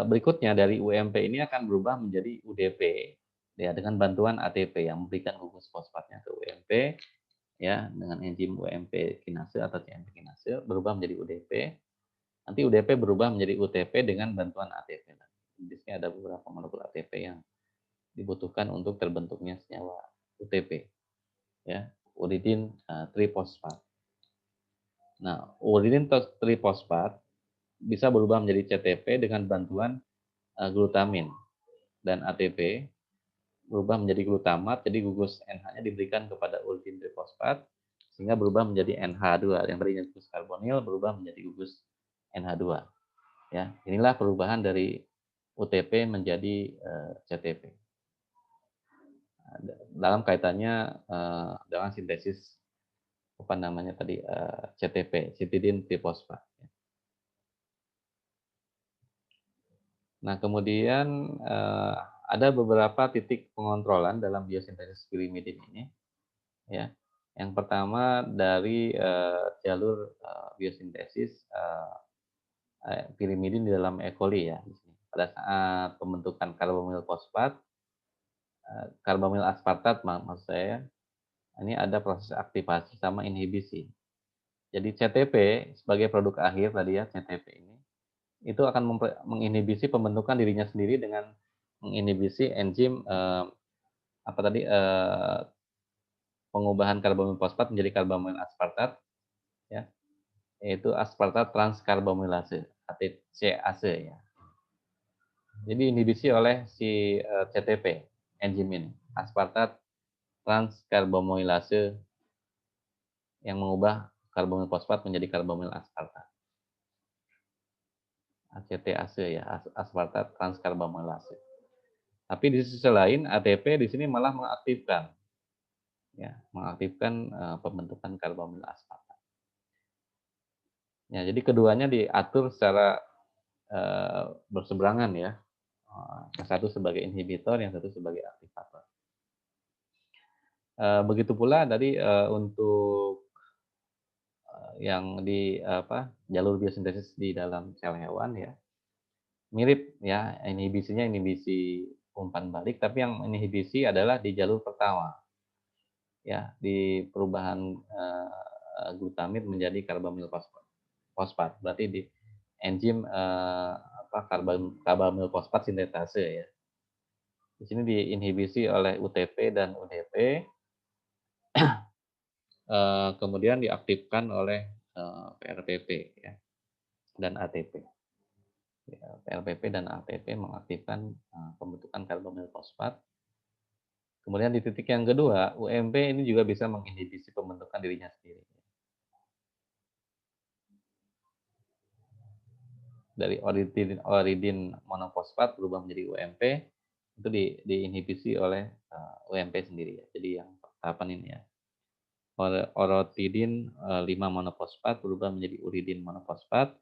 berikutnya dari UMP ini akan berubah menjadi UDP ya dengan bantuan ATP yang memberikan gugus fosfatnya ke UMP ya dengan enzim UMP kinase atau CMP kinase berubah menjadi UDP. Nanti UDP berubah menjadi UTP dengan bantuan ATP. Di sini ada beberapa molekul ATP yang dibutuhkan untuk terbentuknya senyawa UTP ya, uridin trifosfat. Nah, uridin trifosfat bisa berubah menjadi CTP dengan bantuan glutamin, dan ATP berubah menjadi glutamat, jadi gugus NH-nya diberikan kepada uridin trifosfat sehingga berubah menjadi NH2 yang tadinya gugus karbonil berubah menjadi gugus NH2. Ya, inilah perubahan dari UTP menjadi CTP. Dalam kaitannya dengan sintesis apa namanya tadi CTP, citidin trifosfat. Nah, kemudian ada beberapa titik pengontrolan dalam biosintesis pirimidin ini, ya. Yang pertama dari jalur biosintesis pirimidin di dalam E. coli ya. Pada saat pembentukan karbamil fosfat, karbamil aspartat maksud saya, ini ada proses aktivasi sama inhibisi. Jadi CTP sebagai produk akhir tadi ya, CTP ini itu akan menginhibisi pembentukan dirinya sendiri dengan menginhibisi enzim apa tadi pengubahan karbamil fosfat menjadi karbamil aspartat ya, yaitu aspartat transkarbamilase atau CAC ya. Jadi inhibisi oleh si CTP enzim ini, aspartat transkarbamilase yang mengubah karbamil fosfat menjadi karbamil aspartat. ACTAC ya, aspartat transkarbamilase. Tapi di sisi lain ATP di sini malah mengaktifkan pembentukan karbamil aspartat. Ya, jadi keduanya diatur secara berseberangan ya. Yang satu sebagai inhibitor, yang satu sebagai aktivator. Begitu pula tadi untuk yang di jalur biosintesis di dalam sel hewan ya. Mirip ya, inhibisinya inhibisi umpan balik, tapi yang inhibisi adalah di jalur pertama. Ya, di perubahan glutamid menjadi karbamil fosfat. Berarti di enzim karbamil fosfat sintetase ya. Di sini diinhibisi oleh UTP dan UDP, kemudian diaktifkan oleh PRPP ya, dan ATP. Ya, PRPP dan ATP mengaktifkan pembentukan karbamil fosfat. Kemudian di titik yang kedua, UMP ini juga bisa menginhibisi pembentukan dirinya sendiri. Dari oridin monofosfat berubah menjadi UMP, itu diinhibisi oleh UMP sendiri ya. Jadi yang tahapan ini ya. Orotidin 5 monofosfat berubah menjadi uridin monofosfat.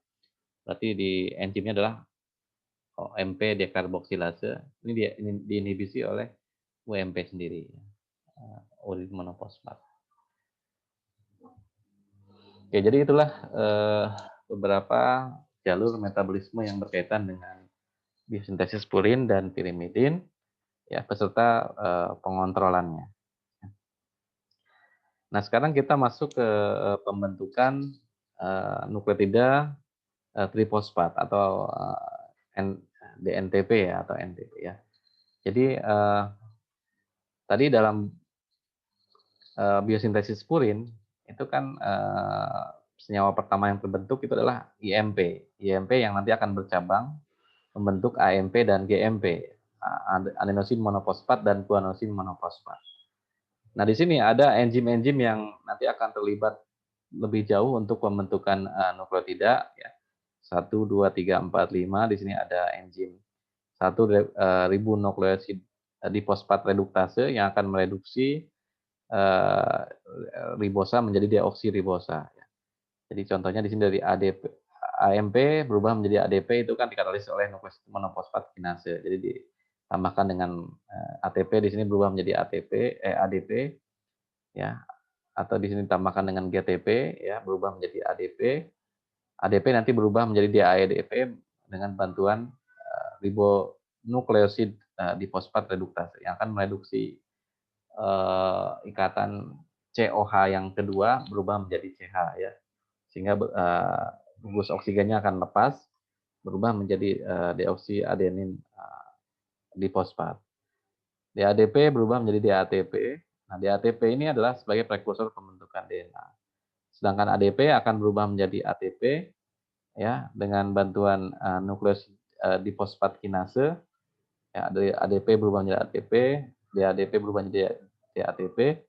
Berarti di enzimnya adalah OMP dekarboksilase. Ini diinhibisi oleh UMP sendiri. Uridin monofosfat. Oke, jadi itulah beberapa jalur metabolisme yang berkaitan dengan biosintesis purin dan pirimidin ya, beserta pengontrolannya. Nah, sekarang kita masuk ke pembentukan nukleotida trifosfat atau DNTP ya atau NTP ya. Jadi tadi dalam biosintesis purin itu kan senyawa pertama yang terbentuk itu adalah IMP. IMP yang nanti akan bercabang membentuk AMP dan GMP, adenosin monofosfat dan guanosin monofosfat. Nah, di sini ada enzim-enzim yang nanti akan terlibat lebih jauh untuk pembentukan nukleotida ya. 1, 2, 3, 4, 5. Di sini ada enzim 1 ribonukleosid difosfat reduktase yang akan mereduksi ribosa menjadi deoksiribosa. Jadi contohnya di sini dari AMP berubah menjadi ADP itu kan dikatalis oleh nukleosid monofosfat kinase. Jadi ditambahkan dengan ATP di sini berubah menjadi ADP ya, atau di sini ditambahkan dengan GTP ya berubah menjadi ADP. ADP nanti berubah menjadi DAEDP dengan bantuan ribonukleosid difosfat reduktase yang akan mereduksi ikatan COH yang kedua berubah menjadi CH ya, sehingga gugus oksigennya akan lepas berubah menjadi deoksiadenin difosfat. DADP berubah menjadi DATP. Nah, DATP ini adalah sebagai prekursor pembentukan DNA. Sedangkan ADP akan berubah menjadi ATP ya dengan bantuan nukleus difosfat kinase. Ya, dari ADP berubah menjadi ATP, DADP berubah menjadi DATP.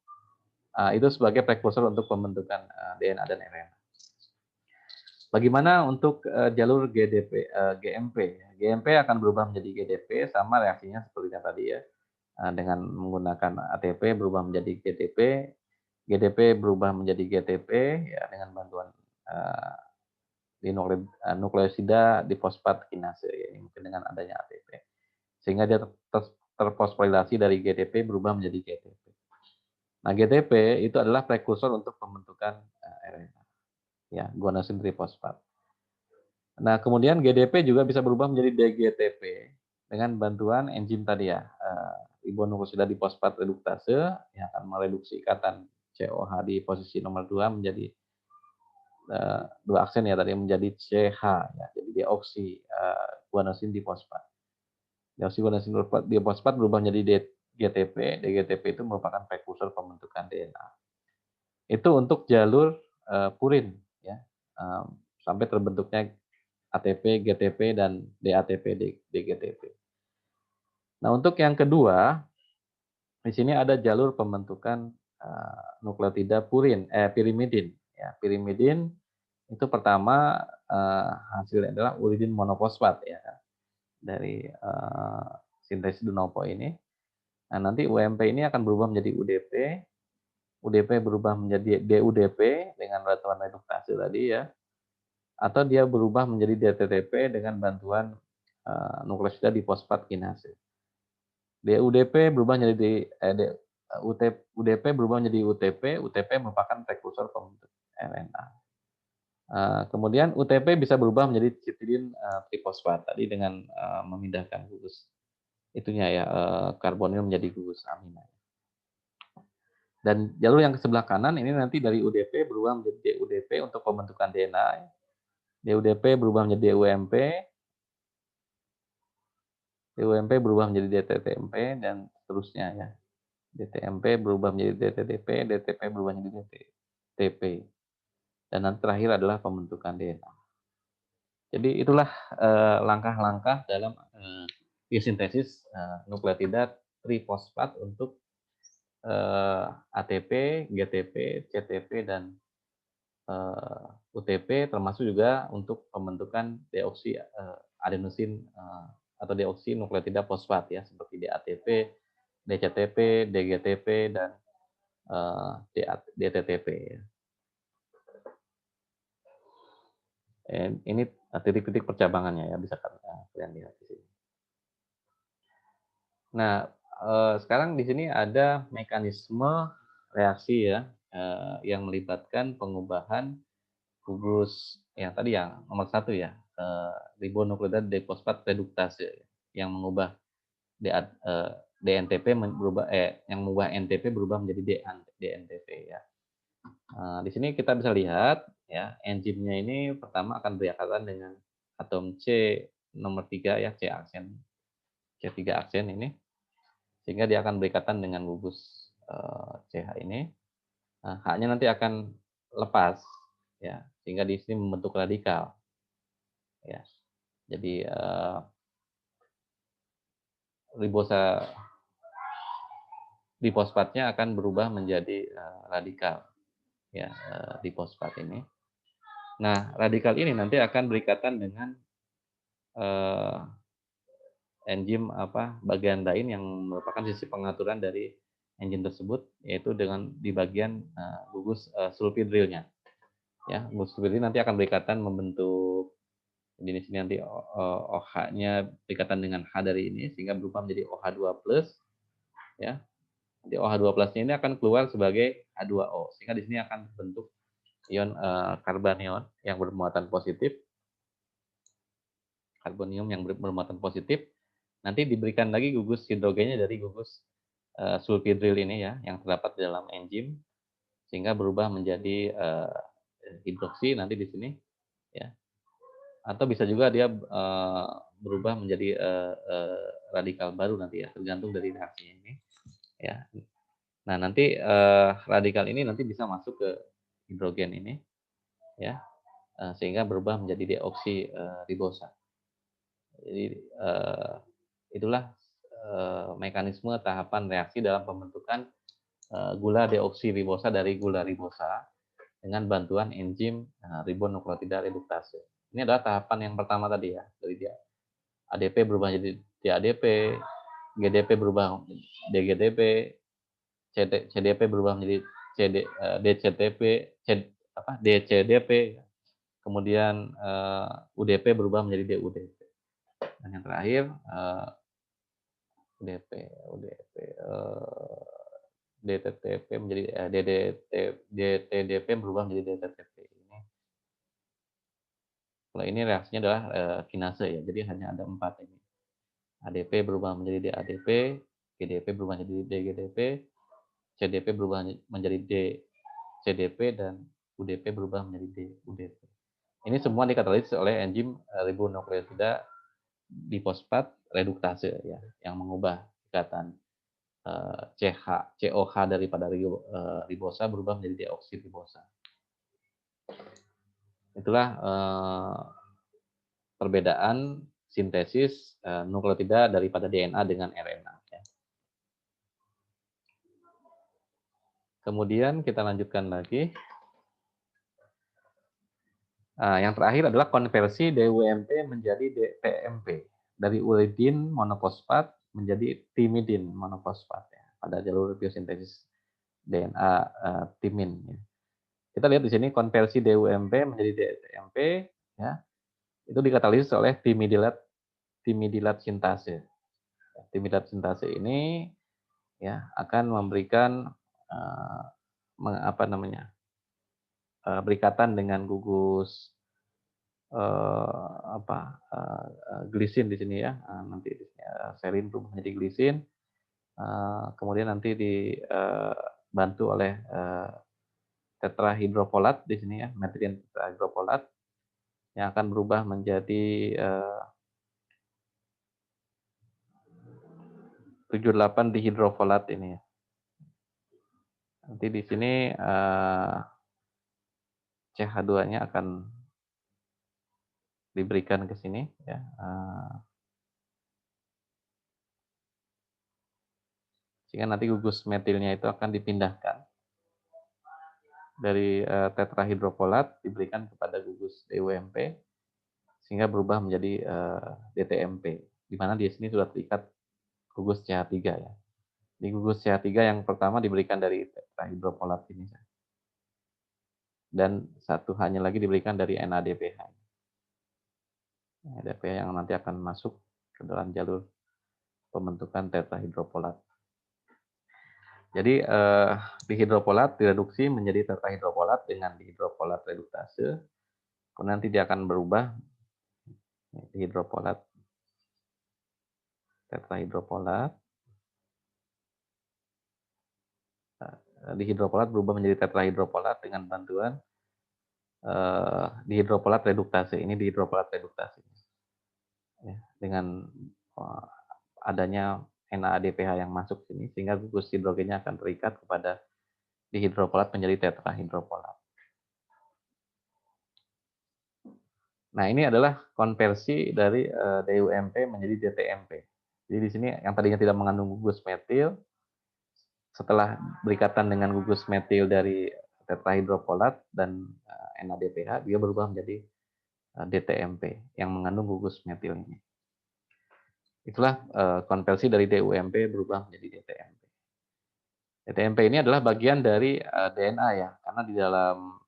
Itu sebagai prekursor untuk pembentukan DNA dan RNA. Bagaimana untuk jalur GMP? GMP akan berubah menjadi GDP sama reaksinya seperti yang tadi ya. Dengan menggunakan ATP berubah menjadi GTP, GDP berubah menjadi GTP ya dengan bantuan nukleosida difosfat kinase ya, mungkin dengan adanya ATP. Sehingga dia terfosforilasi dari GDP berubah menjadi GTP. Nah, GTP itu adalah prekursor untuk pembentukan RNA. Ya, guanosin trifosfat. Nah, kemudian GDP juga bisa berubah menjadi DGTP dengan bantuan enzim tadi ya, ribonukleosida difosfat reduktase yang akan mereduksi ikatan COH di posisi nomor 2 menjadi 2 aksen ya tadi menjadi CH ya, jadi deoksi guanosin difosfat. Deoksi guanosin difosfat berubah menjadi DGTP. DGTP itu merupakan prekursor pembentukan DNA. Itu untuk jalur purin ya, sampai terbentuknya ATP, GTP dan DATP, DGTP. Nah, untuk yang kedua, di sini ada jalur pembentukan nukleotida pirimidin. Ya, pirimidin itu pertama hasilnya adalah uridin monofosfat ya dari sintesis de novo ini. Nah, nanti UMP ini akan berubah menjadi UDP, UDP berubah menjadi DUDP dengan bantuan reduktase tadi ya, atau dia berubah menjadi DTTP dengan bantuan nukleosida difosfat kinase. DUDP berubah menjadi UDP berubah menjadi UTP. UTP merupakan prekursor pembentuk RNA. Kemudian UTP bisa berubah menjadi citidin trifosfat tadi dengan memindahkan gugus itunya ya karbonil menjadi gugus amina. Dan jalur yang ke sebelah kanan ini nanti dari UDP berubah menjadi DUDP untuk pembentukan DNA. DUDP berubah menjadi DUMP. DUMP berubah menjadi DTTMP dan seterusnya ya. DTMP berubah menjadi DTTP, DTP berubah menjadi DTP. Dan nanti terakhir adalah pembentukan DNA. Jadi itulah langkah-langkah dalam biosintesis nukleotida trifosfat untuk ATP, GTP, CTP, dan UTP, termasuk juga untuk pembentukan deoksi adenosin atau deoksi nukleotida fosfat ya, seperti DATP, DCTP, DGTP, dan DTTP. Ya. Ini titik-titik percabangannya ya, bisa kalian lihat di sini. Nah, sekarang di sini ada mekanisme reaksi ya, yang melibatkan pengubahan gugus yang tadi yang nomor 1 ya, ribonukleotida difosfat reduktase yang mengubah DNTP berubah yang mengubah NTP berubah menjadi DNTP ya. Di sini kita bisa lihat ya, enzimnya ini pertama akan berikatan dengan atom C nomor 3 ya, C3 aksen ini, sehingga dia akan berikatan dengan gugus CH ini. Nah, H-nya nanti akan lepas ya, sehingga di sini membentuk radikal ya. Jadi ribosa difosfatnya akan berubah menjadi radikal ya, difosfat ini. Nah, radikal ini nanti akan berikatan dengan enzim bagian lain yang merupakan sisi pengaturan dari enzim tersebut, yaitu dengan di bagian gugus sulfidrilnya. Ya, gugus sulfidril nanti akan berikatan membentuk di sini nanti OH-nya berikatan dengan H dari ini sehingga berubah menjadi OH2+, ya. Nanti OH2+-nya ini akan keluar sebagai H2O sehingga di sini akan terbentuk ion karbanion yang bermuatan positif. Karbonium yang bermuatan positif nanti diberikan lagi gugus hidrogennya dari gugus sulfidril ini ya, yang terdapat di dalam enzim sehingga berubah menjadi hidroksi nanti di sini ya. Atau bisa juga dia berubah menjadi radikal baru nanti ya, tergantung dari reaksinya ini ya. Nah, nanti radikal ini nanti bisa masuk ke hidrogen ini ya, sehingga berubah menjadi deoksi ribosa. Jadi itulah mekanisme tahapan reaksi dalam pembentukan gula deoksiribosa dari gula ribosa dengan bantuan enzim ribonukleotida reduktase. Ini adalah tahapan yang pertama tadi ya, dari dia ADP berubah jadi DADP, GDP berubah DGDP, CDP berubah menjadi DCTP, DCDP, kemudian UDP berubah menjadi DUDP. Dan yang terakhir UDP, DTTP menjadi DTDP berubah menjadi DTTP. Kalau ini reaksinya adalah kinase ya, jadi hanya ada 4 ini. ADP berubah menjadi DADP, GDP berubah menjadi DGDP, CDP berubah menjadi DCDP, dan UDP berubah menjadi DUDP. Ini semua dikatalisis oleh enzim ribonukleotida difosfat reduktase ya, yang mengubah ikatan COH daripada ribosa berubah menjadi deoksiribosa. Itulah perbedaan sintesis nukleotida daripada DNA dengan RNA. Ya. Kemudian kita lanjutkan lagi. Yang terakhir adalah konversi DWMP menjadi DTMP. Dari uridin monofosfat menjadi timidin monofosfat ya, pada jalur biosintesis DNA timin. Ya. Kita lihat di sini konversi DWMP menjadi DTMP ya. Itu dikatalisis oleh timidilat sintase. Timidilat sintase ini ya akan memberikan berikatan dengan gugus glisin di sini ya. Nanti serin berubah menjadi glisin. Kemudian nanti dibantu oleh tetrahidrofolat di sini ya, metrin tetrahidrofolat yang akan berubah menjadi 78 dihidrofolat ini ya. Nanti di sini CH2-nya akan diberikan ke sini ya. Sehingga nanti gugus metilnya itu akan dipindahkan dari tetrahidrofolat diberikan kepada gugus DWMP sehingga berubah menjadi DTMP, di mana di sini sudah terikat gugus CH3 ya. Di gugus CH3 yang pertama diberikan dari tetrahidrofolat ini. Dan satu hanya lagi diberikan dari NADPH. NADPH yang nanti akan masuk ke dalam jalur pembentukan tetrahidrofolat. Jadi dihidrofolat direduksi menjadi tetrahidrofolat dengan dihidrofolat reduktase. Kemudian nanti dia akan berubah dihidrofolat tetrahidrofolat dihidrofolat berubah menjadi tetrahidrofolat dengan bantuan dihidrofolat reduktase. Ini dihidrofolat reduktase. Ya, dengan adanya NADPH yang masuk sini sehingga gugus hidrogennya akan terikat kepada dihidrofolat menjadi tetrahidrofolat. Nah, ini adalah konversi dari DUMP menjadi DTMP. Jadi di sini yang tadinya tidak mengandung gugus metil, setelah berikatan dengan gugus metil dari tetrahidrofolat dan NADPH, dia berubah menjadi DTMP yang mengandung gugus metil ini. Itulah konversi dari DUMP berubah menjadi DTMP. DTMP ini adalah bagian dari DNA ya, karena di dalam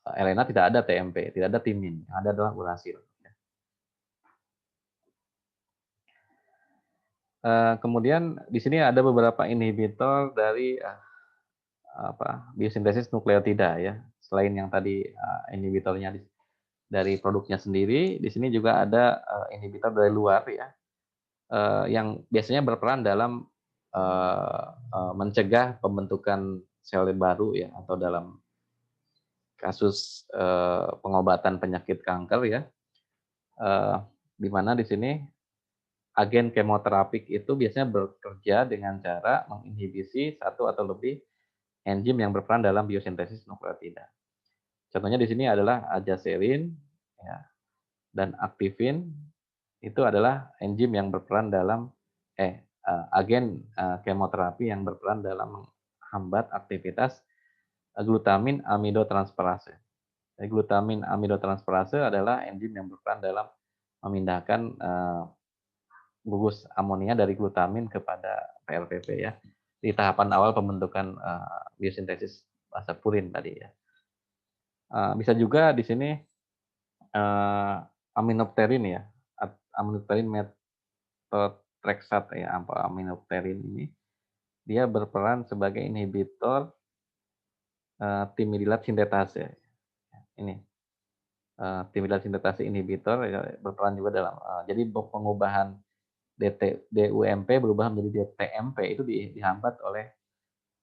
RNA tidak ada TMP, tidak ada timin, yang ada adalah urasil. Kemudian di sini ada beberapa inhibitor dari biosintesis nukleotida ya. Selain yang tadi inhibitornya dari produknya sendiri, di sini juga ada inhibitor dari luar ya, yang biasanya berperan dalam mencegah pembentukan sel baru ya, atau dalam kasus pengobatan penyakit kanker ya, di mana di sini agen kemoterapik itu biasanya bekerja dengan cara menginhibisi satu atau lebih enzim yang berperan dalam biosintesis nukleotida. Contohnya di sini adalah azacerin ya, dan aktifin itu adalah enzim yang berperan dalam agen kemoterapi yang berperan dalam menghambat aktivitas glutamin amidotransferase. Glutamin amidotransferase adalah enzim yang berperan dalam memindahkan gugus amonia dari glutamin kepada PLPP ya, di tahapan awal pembentukan biosintesis purin tadi ya. Bisa juga di sini aminopterin ya, aminopterin methotrexate ya, aminopterin ini dia berperan sebagai inhibitor timidilat sintetase. Ini timidilat sintetase inhibitor ya, berperan juga dalam jadi pengubahan DUMP berubah menjadi DTMP itu dihambat oleh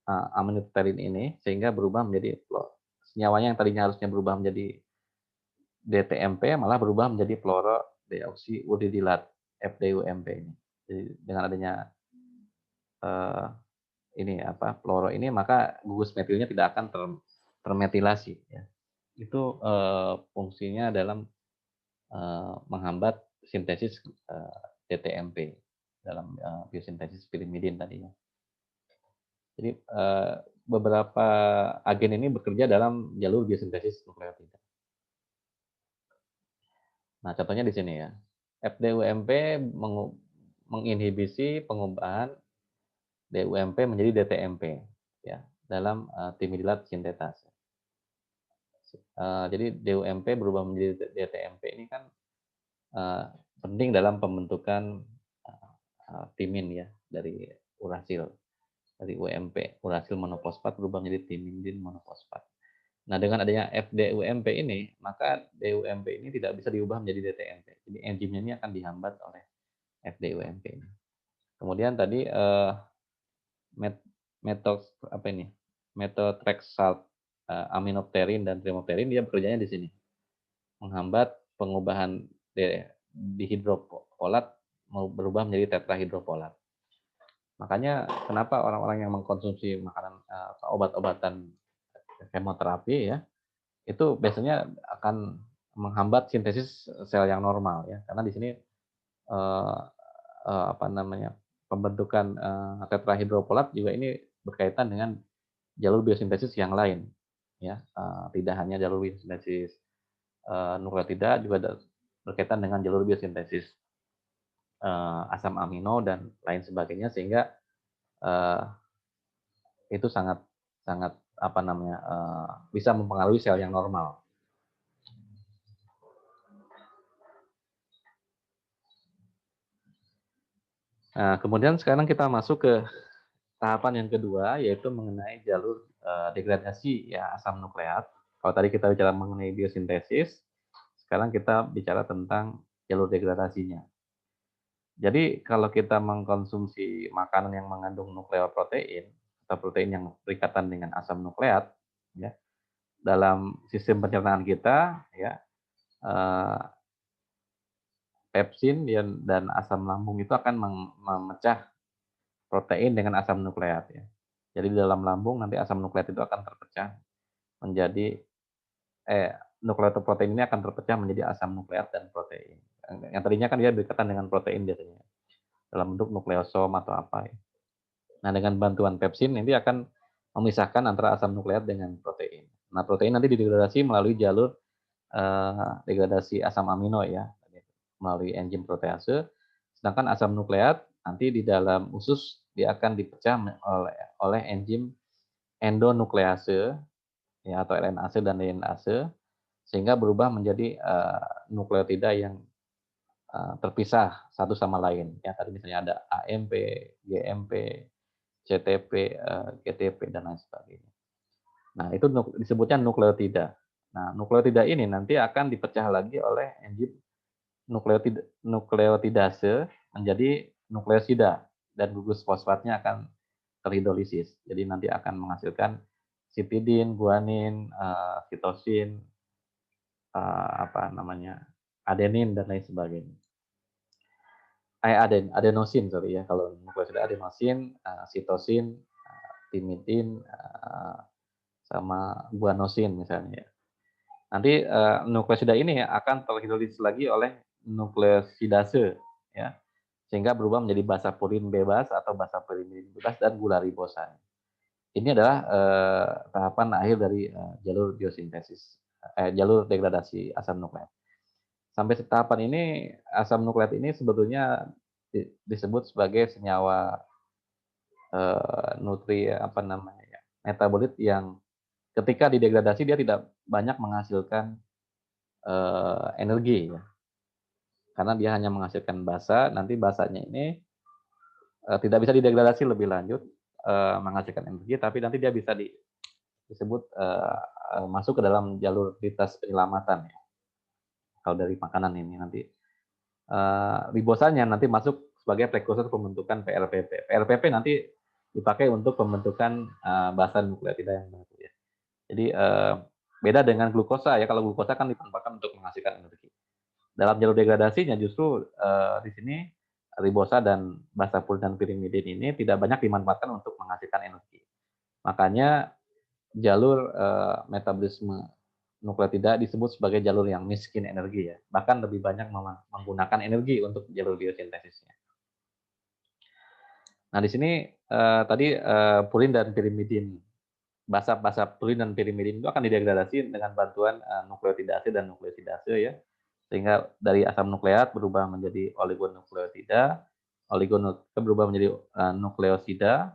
aminopterin ini sehingga berubah menjadi senyawanya yang tadinya harusnya berubah menjadi DTMP malah berubah menjadi fluorodeoksiuridilat FDUMP ini. Jadi dengan adanya fluoro ini maka gugus metilnya tidak akan termetilasi ya. Itu fungsinya dalam menghambat sintesis DTMP dalam biosintesis pirimidin tadi ya. Jadi beberapa agen ini bekerja dalam jalur biosintesis nukleotida. Nah, contohnya di sini ya. FDUMP menginhibisi pengubahan DUMP menjadi DTMP ya dalam timidilat sintetase. Jadi DUMP berubah menjadi DTMP ini kan penting dalam pembentukan timin ya dari urasil. Dari UMP, urasil monofosfat berubah menjadi timindin monofosfat. Nah, dengan adanya FDUMP ini, maka DUMP ini tidak bisa diubah menjadi DTMP. Jadi enzimnya ini akan dihambat oleh FDUMP ini. Kemudian tadi methotrexate, aminopterin dan trimopterin dia bekerjanya di sini. Menghambat pengubahan dihidrofolat berubah menjadi tetrahidrofolat. Makanya kenapa orang-orang yang mengkonsumsi makanan obat-obatan kemoterapi ya, itu biasanya akan menghambat sintesis sel yang normal ya. Karena di sini pembentukan tetrahidrofolat juga ini berkaitan dengan jalur biosintesis yang lain ya. Tidak hanya jalur biosintesis nukleotida, juga berkaitan dengan jalur biosintesis asam amino dan lain sebagainya, sehingga itu sangat bisa mempengaruhi sel yang normal. Nah, kemudian sekarang kita masuk ke tahapan yang kedua, yaitu mengenai jalur degradasi ya asam nukleat. Kalau tadi kita bicara mengenai biosintesis, sekarang kita bicara tentang jalur degradasinya. Jadi kalau kita mengkonsumsi makanan yang mengandung nukleoprotein, atau protein yang berikatan dengan asam nukleat, ya, dalam sistem pencernaan kita, ya, eh, pepsin dan asam lambung itu akan memecah protein dengan asam nukleat, ya. Jadi di dalam lambung nanti asam nukleat itu akan terpecah menjadi eh nukleoprotein ini akan terpecah menjadi asam nukleat dan protein. Yang tadinya kan dia berikatan dengan protein biasanya dalam bentuk nukleosom atau apa, ya. Nah, dengan bantuan pepsin ini akan memisahkan antara asam nukleat dengan protein. Nah, protein nanti didegradasi melalui jalur degradasi asam amino, ya, melalui enzim protease. Sedangkan asam nukleat nanti di dalam usus dia akan dipecah oleh enzim endonuklease, ya, atau LNase dan DNase, sehingga berubah menjadi nukleotida yang terpisah satu sama lain. Ya, tadi misalnya ada AMP, GMP, CTP, GTP, dan lain sebagainya. Nah, itu disebutnya nukleotida. Nah, nukleotida ini nanti akan dipecah lagi oleh enzim nukleotidase menjadi nukleosida, dan gugus fosfatnya akan terhidrolisis. Jadi nanti akan menghasilkan sitidin, guanin, sitosin, apa namanya, adenin, dan lain sebagainya. Adenosin, sorry ya, kalau nukleosida adenosin, sitosin, timidin, sama guanosin misalnya, ya. Nanti nukleosida ini akan terhidrolisis lagi oleh nukleosidase, ya, sehingga berubah menjadi basa purin bebas atau basa pirimidin bebas dan gula ribosa. Ini adalah tahapan akhir dari jalur biosintesis, jalur degradasi asam nukleat. Sampai tahapan ini asam nukleat ini sebetulnya disebut sebagai senyawa apa namanya, ya, metabolit yang ketika didegradasi dia tidak banyak menghasilkan energi, ya. Karena dia hanya menghasilkan basa, nanti basanya ini tidak bisa didegradasi lebih lanjut menghasilkan energi, tapi nanti dia bisa disebut masuk ke dalam jalur lintas penyelamatan, ya. Kalau dari makanan ini nanti ribosanya nanti masuk sebagai prekursor pembentukan PRPP. PRPP nanti dipakai untuk pembentukan basa nukleotida yang baru, ya. Jadi beda dengan glukosa, ya. Kalau glukosa kan ditambahkan untuk menghasilkan energi. Dalam jalur degradasinya justru di sini ribosa dan basa purin dan pirimidin ini tidak banyak dimanfaatkan untuk menghasilkan energi. Makanya jalur metabolisme nukleotida disebut sebagai jalur yang miskin energi, ya. Bahkan lebih banyak menggunakan energi untuk jalur biosintesisnya. Nah, di sini tadi purin dan pirimidin, basa purin dan pirimidin itu akan didegradasi dengan bantuan nukleotidase dan nukleosidase, ya. Sehingga dari asam nukleat berubah menjadi oligonukleotida, berubah menjadi nukleosida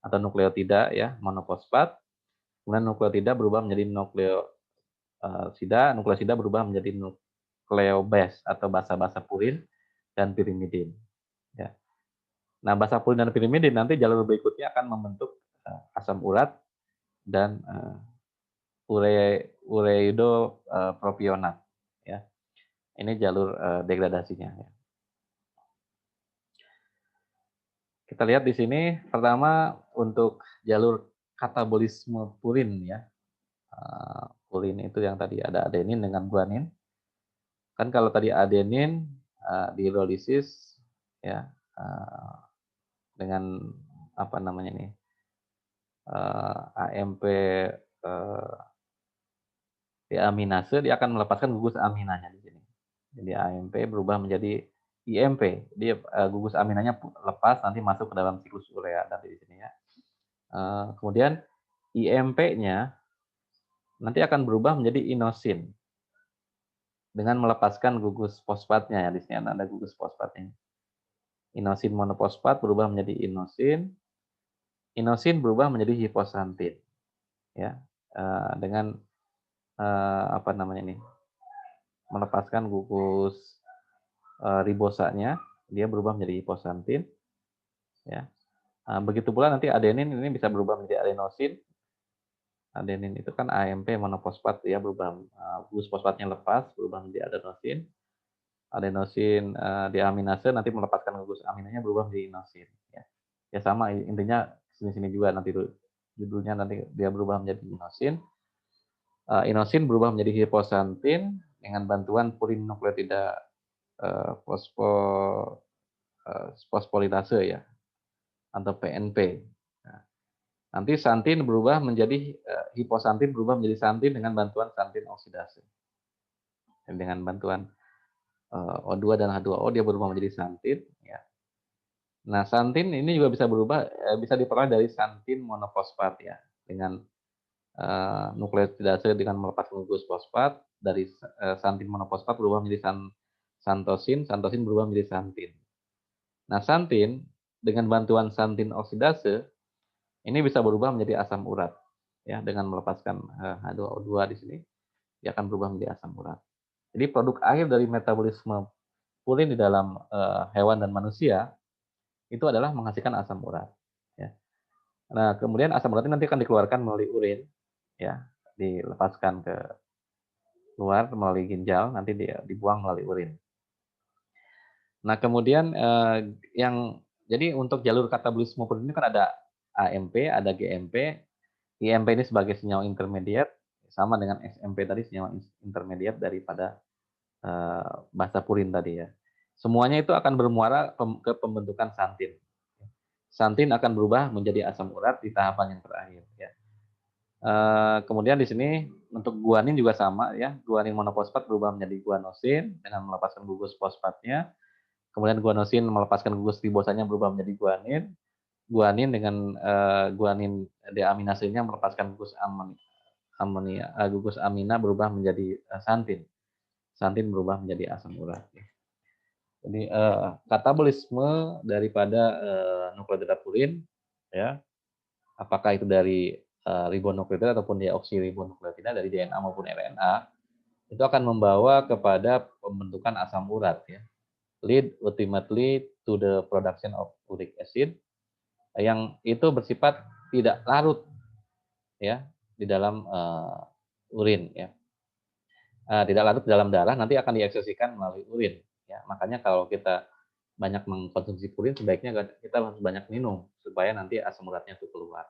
atau nukleotida, ya, monofosfat. Kemudian nukleotida berubah menjadi nukleosida berubah menjadi nukleobase atau basa purin dan pirimidin, ya. Nah, basa purin dan pirimidin nanti jalur berikutnya akan membentuk asam urat dan ureidopropionat, ya. Ini jalur degradasinya, ya. Kita lihat di sini pertama untuk jalur katabolisme purin, ya. Purin itu yang tadi ada adenin dengan guanin. Kan kalau tadi adenin dihidrolisis, ya, dengan apa namanya ini, AMP deaminase, dia akan melepaskan gugus aminanya di sini. Jadi AMP berubah menjadi IMP. Dia gugus aminanya lepas nanti masuk ke dalam siklus urea tadi di sini, ya. Kemudian IMP-nya nanti akan berubah menjadi inosin dengan melepaskan gugus fosfatnya, ya. Di sini ada gugus fosfatnya. Inosin monofosfat berubah menjadi inosin. Inosin berubah menjadi hiposantin, ya. Dengan apa namanya ini, melepaskan gugus ribosanya, dia berubah menjadi hiposantin, ya. Begitu pula nanti adenin ini bisa berubah menjadi adenosin. Adenin itu kan AMP monofosfat, ya, berubah gugus fosfatnya lepas berubah menjadi adenosin. Adenosin deaminase nanti melepaskan gugus aminanya berubah menjadi inosin, ya. Ya sama intinya sini juga nanti judulnya nanti dia berubah menjadi inosin. Inosin berubah menjadi hiposantin dengan bantuan purin nukleotida fosfo fosforilase ya atau PNP. Nah, nanti santin berubah menjadi hiposantin berubah menjadi santin dengan bantuan santin oksidase. Dan dengan bantuan O2 dan H2O dia berubah menjadi santin ya. Nah, santin ini juga bisa berubah bisa diperoleh dari santin monofosfat ya dengan nukleotidase dengan melepaskan gugus fosfat dari santin monofosfat berubah menjadi santosin, santosin berubah menjadi santin. Nah, santin dengan bantuan santin oksidase ini bisa berubah menjadi asam urat ya dengan melepaskan H2O2 di sini dia akan berubah menjadi asam urat. Jadi produk akhir dari metabolisme purin di dalam hewan dan manusia itu adalah menghasilkan asam urat ya. Nah, kemudian asam urat ini nanti akan dikeluarkan melalui urin ya, dilepaskan ke luar melalui ginjal, nanti dia dibuang melalui urin. Nah, kemudian jadi untuk jalur katabolisme purin ini kan ada AMP, ada GMP. IMP ini sebagai senyawa intermediate, sama dengan SMP tadi senyawa intermediate daripada basa purin tadi ya. Semuanya itu akan bermuara ke pembentukan santin. Santin akan berubah menjadi asam urat di tahapan yang terakhir ya. Kemudian di sini untuk guanin juga sama ya, guanin monofosfat berubah menjadi guanosin dengan melepaskan gugus fosfatnya. Kemudian guanosin melepaskan gugus ribosanya berubah menjadi guanin. Guanin dengan guanin deaminasenya melepaskan gugus gugus amina berubah menjadi santin. Santin berubah menjadi asam urat. Jadi katabolisme daripada nukleotida purin ya, apakah itu dari ribonukleotida ataupun deoksiribonukleotida dari DNA maupun RNA itu akan membawa kepada pembentukan asam urat ya. Lead ultimately to the production of uric acid yang itu bersifat tidak larut ya di dalam urin ya. Tidak larut dalam darah nanti akan diekspresikan melalui urin ya. Makanya kalau kita banyak mengkonsumsi purin sebaiknya kita harus banyak minum supaya nanti asam uratnya itu keluar.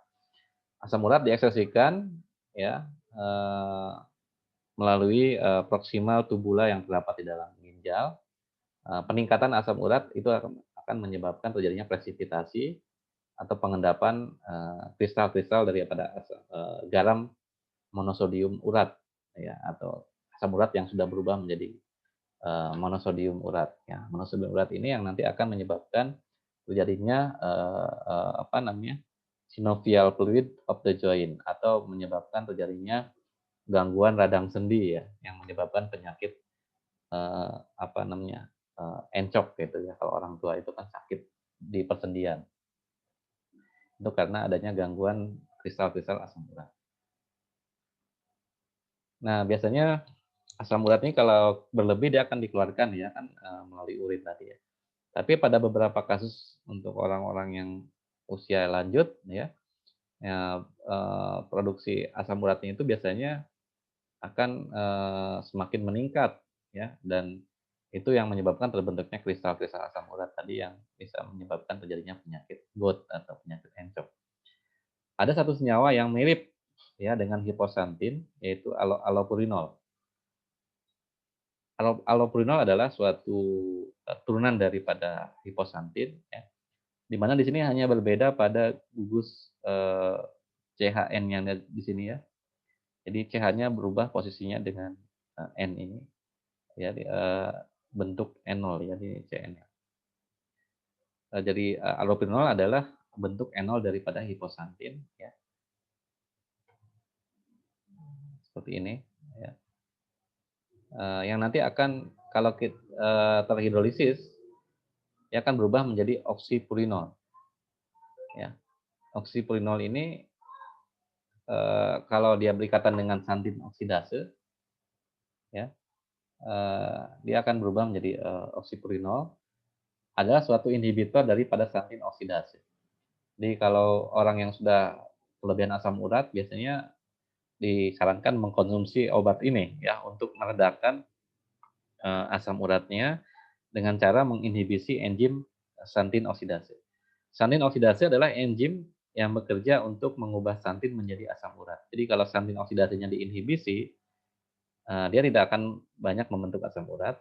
Asam urat diekspresikan ya melalui proksimal tubula yang terdapat di dalam ginjal. Peningkatan asam urat itu akan menyebabkan terjadinya presipitasi atau pengendapan kristal-kristal daripada garam monosodium urat ya, atau asam urat yang sudah berubah menjadi monosodium urat ya. Monosodium urat ini yang nanti akan menyebabkan terjadinya synovial fluid of the joint atau menyebabkan terjadinya gangguan radang sendi ya yang menyebabkan penyakit encok gitu ya. Kalau orang tua itu kan sakit di persendian. Itu karena adanya gangguan kristal-kristal asam urat. Nah, biasanya asam urat ini kalau berlebih dia akan dikeluarkan ya kan melalui urin tadi ya. Tapi pada beberapa kasus untuk orang-orang yang usia lanjut ya, produksi asam uratnya itu biasanya akan semakin meningkat ya, dan itu yang menyebabkan terbentuknya kristal-kristal asam urat tadi yang bisa menyebabkan terjadinya penyakit GOUT atau penyakit encok. Ada satu senyawa yang mirip ya dengan hiposantin yaitu allopurinol. Allopurinol adalah suatu turunan daripada hiposantin ya. Di mana di sini hanya berbeda pada gugus CHN yang ada di sini ya. Jadi CH-nya berubah posisinya dengan N ini ya bentuk N0 ya di CN. Jadi allopurinol adalah bentuk N0 daripada hiposantin ya. Seperti ini ya. Yang nanti akan kalau kita terhidrolisis ya akan berubah menjadi oksipurinol. Ya. Oksipurinol ini kalau dia berikatan dengan santin oksidase ya, dia akan berubah menjadi oksipurinol, adalah suatu inhibitor daripada santin oksidase. Jadi kalau orang yang sudah kelebihan asam urat biasanya disarankan mengkonsumsi obat ini ya untuk meredakan asam uratnya dengan cara menginhibisi enzim santin oksidase. Santin oksidase adalah enzim yang bekerja untuk mengubah santin menjadi asam urat. Jadi kalau santin oksidasinya diinhibisi, dia tidak akan banyak membentuk asam urat,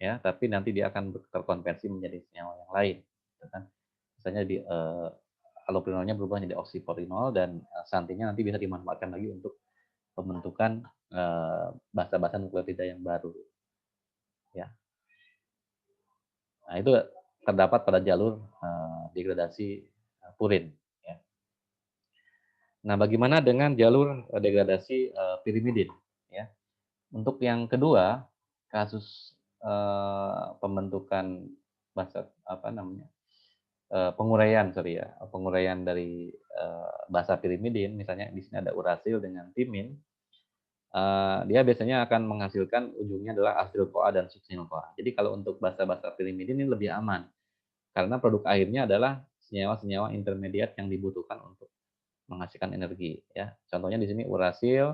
ya, tapi nanti dia akan terkonversi menjadi senyawa yang lain, gitu kan. Misalnya allopurinolnya berubah menjadi oksipurinol dan santinnya nanti bisa dimanfaatkan lagi untuk pembentukan basa-basa nukleotida yang baru, ya. Nah, itu terdapat pada jalur degradasi purin, ya. Nah, bagaimana dengan jalur degradasi pirimidin, ya? Untuk yang kedua, kasus pembentukan apa namanya, penguraian sorry ya, penguraian dari basa pirimidin, misalnya di sini ada urasil dengan timin, dia biasanya akan menghasilkan ujungnya adalah asetil-CoA dan suksinil-CoA. Jadi kalau untuk basa-basa pirimidin ini lebih aman, karena produk akhirnya adalah senyawa-senyawa intermediat yang dibutuhkan untuk menghasilkan energi, ya. Contohnya di sini urasil,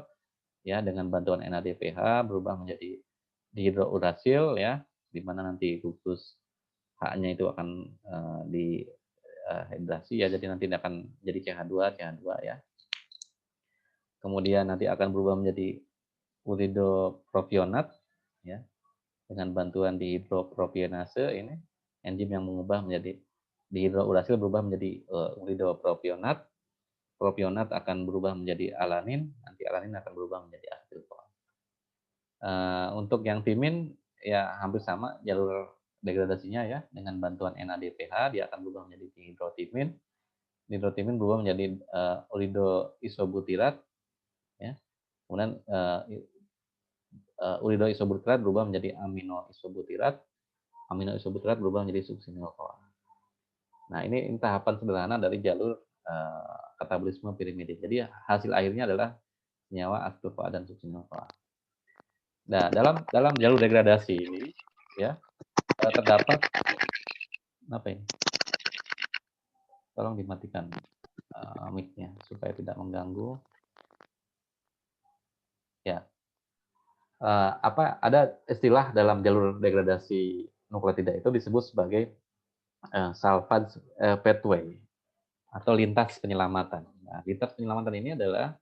ya, dengan bantuan NADPH berubah menjadi dihidrourasil, ya, di mana nanti gugus H-nya itu akan hidrasi, ya, jadi nanti akan jadi CH2 ya. Kemudian nanti akan berubah menjadi uridopropionat, ya, dengan bantuan dihidropropionase ini, enzim yang mengubah menjadi dihidrourasil berubah menjadi uridopropionat, propionat akan berubah menjadi alanin, nanti alanin akan berubah menjadi asetil-CoA. Untuk yang timin ya hampir sama jalur degradasinya ya, dengan bantuan NADPH dia akan berubah menjadi dihidrotimin. Dihidrotimin berubah menjadi uridoisobutirat, ya. Kemudian uridoisobutirat berubah menjadi aminoisobutirat. Aminoisobutirat berubah menjadi suksinil-CoA. Nah, ini tahapan sederhana dari jalur katabolisme pirimidin. Jadi hasil akhirnya adalah senyawa asetil-CoA dan suksinil-CoA. Nah, dalam jalur degradasi ini, ya, terdapat apa ini? Tolong dimatikan mic-nya supaya tidak mengganggu. Ya, ada istilah dalam jalur degradasi nukleotida itu disebut sebagai salvage pathway atau lintas penyelamatan. Nah, lintas penyelamatan ini adalah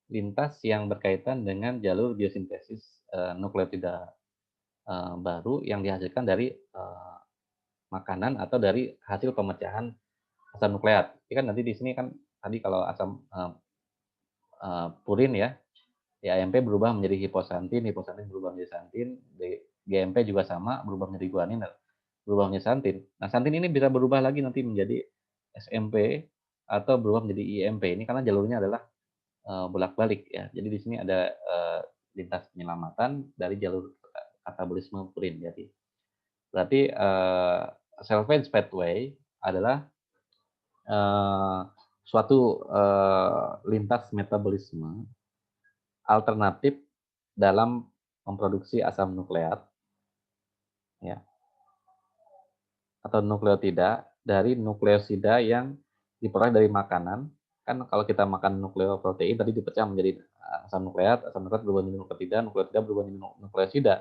lintas yang berkaitan dengan jalur biosintesis nukleotida baru yang dihasilkan dari makanan atau dari hasil pemecahan asam nukleat. Jadi kan nanti di sini kan tadi kalau asam purin ya, AMP berubah menjadi hiposantin, hiposantin berubah menjadi santin, GMP juga sama berubah menjadi guanin, berubah menjadi santin. Nah, santin ini bisa berubah lagi nanti menjadi SMP atau berubah menjadi IMP. Ini karena jalurnya adalah bolak-balik ya. Jadi di sini ada lintas penyelamatan dari jalur katabolisme purin. Jadi berarti salvage pathway adalah suatu lintas metabolisme alternatif dalam memproduksi asam nukleat, ya, atau nukleotida dari nukleosida yang diperoleh dari makanan. Kan kalau kita makan nukleoprotein tadi dipecah menjadi asam nukleat berubah menjadi nukleotida berubah menjadi nukleosida.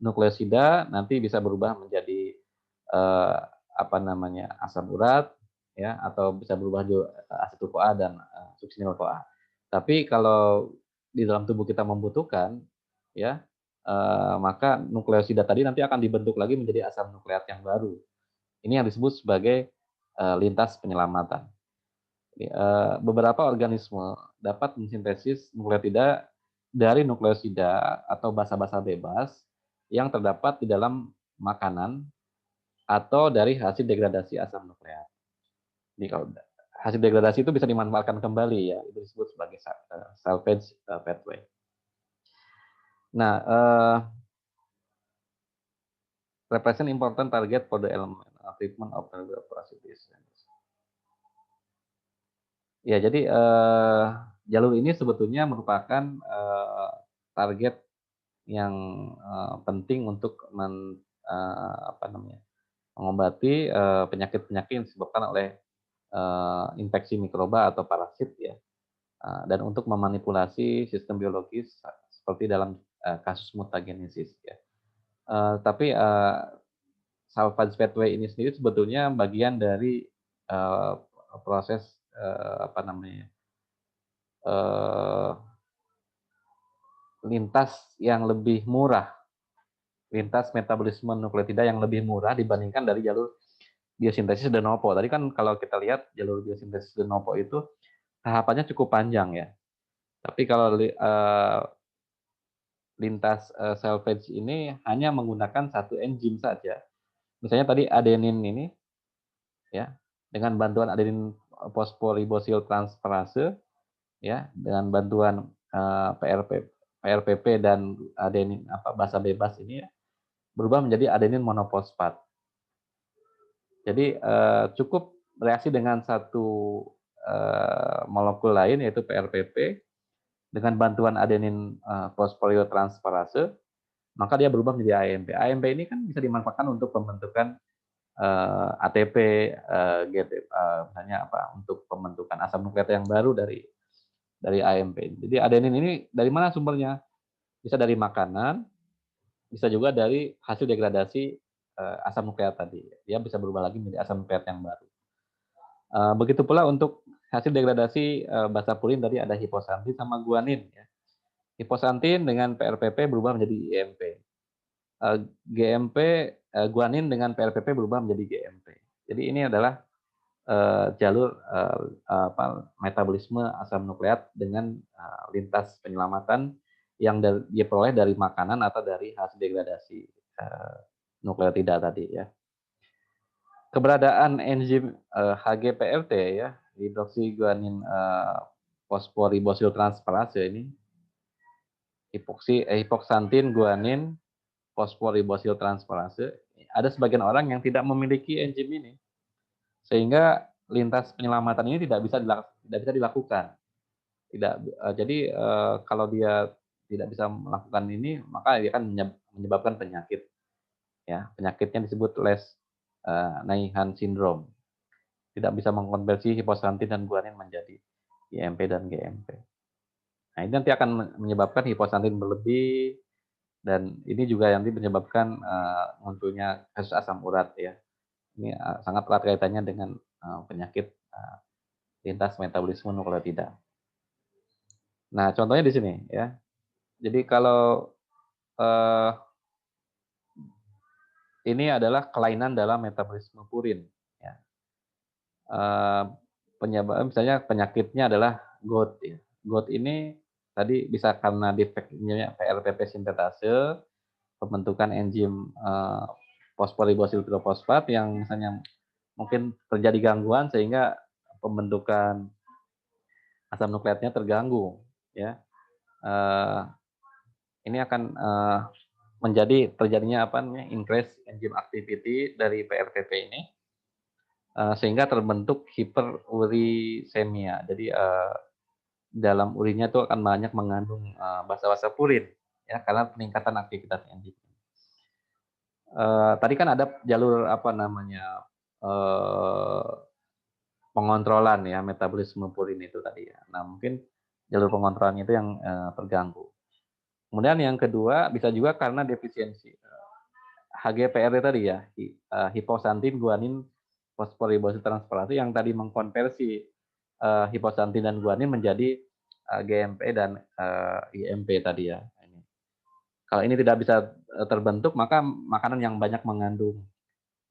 Nukleosida nanti bisa berubah menjadi apa namanya, asam urat, ya, atau bisa berubah juga asetil-CoA dan suksinil-CoA. Tapi kalau di dalam tubuh kita membutuhkan, ya, maka nukleosida tadi nanti akan dibentuk lagi menjadi asam nukleat yang baru. Ini yang disebut sebagai lintas penyelamatan. Jadi, beberapa organisme dapat mensintesis nukleotida dari nukleosida atau basa-basa bebas yang terdapat di dalam makanan atau dari hasil degradasi asam nukleat. Jadi kalau hasil degradasi itu bisa dimanfaatkan kembali ya, itu disebut sebagai salvage pathway. Nah, represent important target for the element treatment of neuroprosthesis. Ya, jadi jalur ini sebetulnya merupakan target yang penting untuk apa namanya, mengobati penyakit-penyakit yang disebabkan oleh infeksi mikroba atau parasit ya, dan untuk memanipulasi sistem biologis seperti dalam kasus mutagenesis ya. Tapi salvage pathway ini sendiri sebetulnya bagian dari proses apa namanya, lintas yang lebih murah, lintas metabolisme nukleotida yang lebih murah dibandingkan dari jalur biosintesis de novo. Tadi kan kalau kita lihat jalur biosintesis de novo itu tahapannya cukup panjang ya. Tapi kalau lintas salvage ini hanya menggunakan satu enzim saja. Misalnya tadi adenin ini ya, dengan bantuan adenin fosforibosil transferase ya, dengan bantuan PRPP dan adenin basa bebas ini ya, berubah menjadi adenin monofosfat. Jadi cukup reaksi dengan satu molekul lain yaitu PRPP dengan bantuan adenin fosforilotransferase, maka dia berubah menjadi AMP. AMP ini kan bisa dimanfaatkan untuk pembentukan ATP, misalnya untuk pembentukan asam nukleat yang baru dari AMP. Jadi adenin ini dari mana sumbernya? Bisa dari makanan, bisa juga dari hasil degradasi asam nukleat tadi. Dia bisa berubah lagi menjadi asam nukleat yang baru. Begitu pula untuk hasil degradasi basa purin tadi ada hiposantin sama guanin. Ya. Hiposantin dengan PRPP berubah menjadi IMP. GMP, guanin dengan PRPP berubah menjadi GMP. Jadi ini adalah jalur metabolisme asam nukleat dengan lintas penyelamatan yang diperoleh dari makanan atau dari hasil degradasi nukleotida tadi ya. Keberadaan enzim HGPRT ya, hidroksiguanin fosforibosil transferase ini, hipoksantin guanin fosforibosil transferase, ada sebagian orang yang tidak memiliki enzim ini, sehingga lintas penyelamatan ini tidak bisa dilakukan. Jadi kalau dia tidak bisa melakukan ini, maka dia akan menyebabkan penyakit. Ya, penyakitnya disebut Lesch-Nyhan syndrome. Tidak bisa mengkonversi hiposantin dan guanin menjadi IMP dan GMP. Nah, ini nanti akan menyebabkan hiposantin berlebih, dan ini juga nanti menyebabkan munculnya kasus asam urat ya. Ini sangat erat kaitannya dengan penyakit lintas metabolisme nukleotida. Nah, contohnya di sini ya. Jadi kalau ini adalah kelainan dalam metabolisme purin. Ya. Penyebab misalnya penyakitnya adalah GOUT. Ya. GOUT ini tadi bisa karena defeknya PRPP sintetase, pembentukan enzim fosforibosil pirofosfat yang misalnya mungkin terjadi gangguan sehingga pembentukan asam nukleatnya terganggu. Ya. Ini akan menjadi terjadinya increase enzyme activity dari PRPP ini sehingga terbentuk hiperurisemia. Jadi dalam urinnya itu akan banyak mengandung basa-basa purin ya karena peningkatan aktivitas enzim. Tadi kan ada jalur pengontrolan ya metabolisme purin itu tadi ya. Nah mungkin jalur pengontrolannya itu yang terganggu. Kemudian yang kedua bisa juga karena defisiensi HGPRT tadi ya, hiposantin guanin fosforibosil transferase yang tadi mengkonversi hiposantin dan guanin menjadi GMP dan IMP tadi ya. Kalau ini tidak bisa terbentuk, maka makanan yang banyak mengandung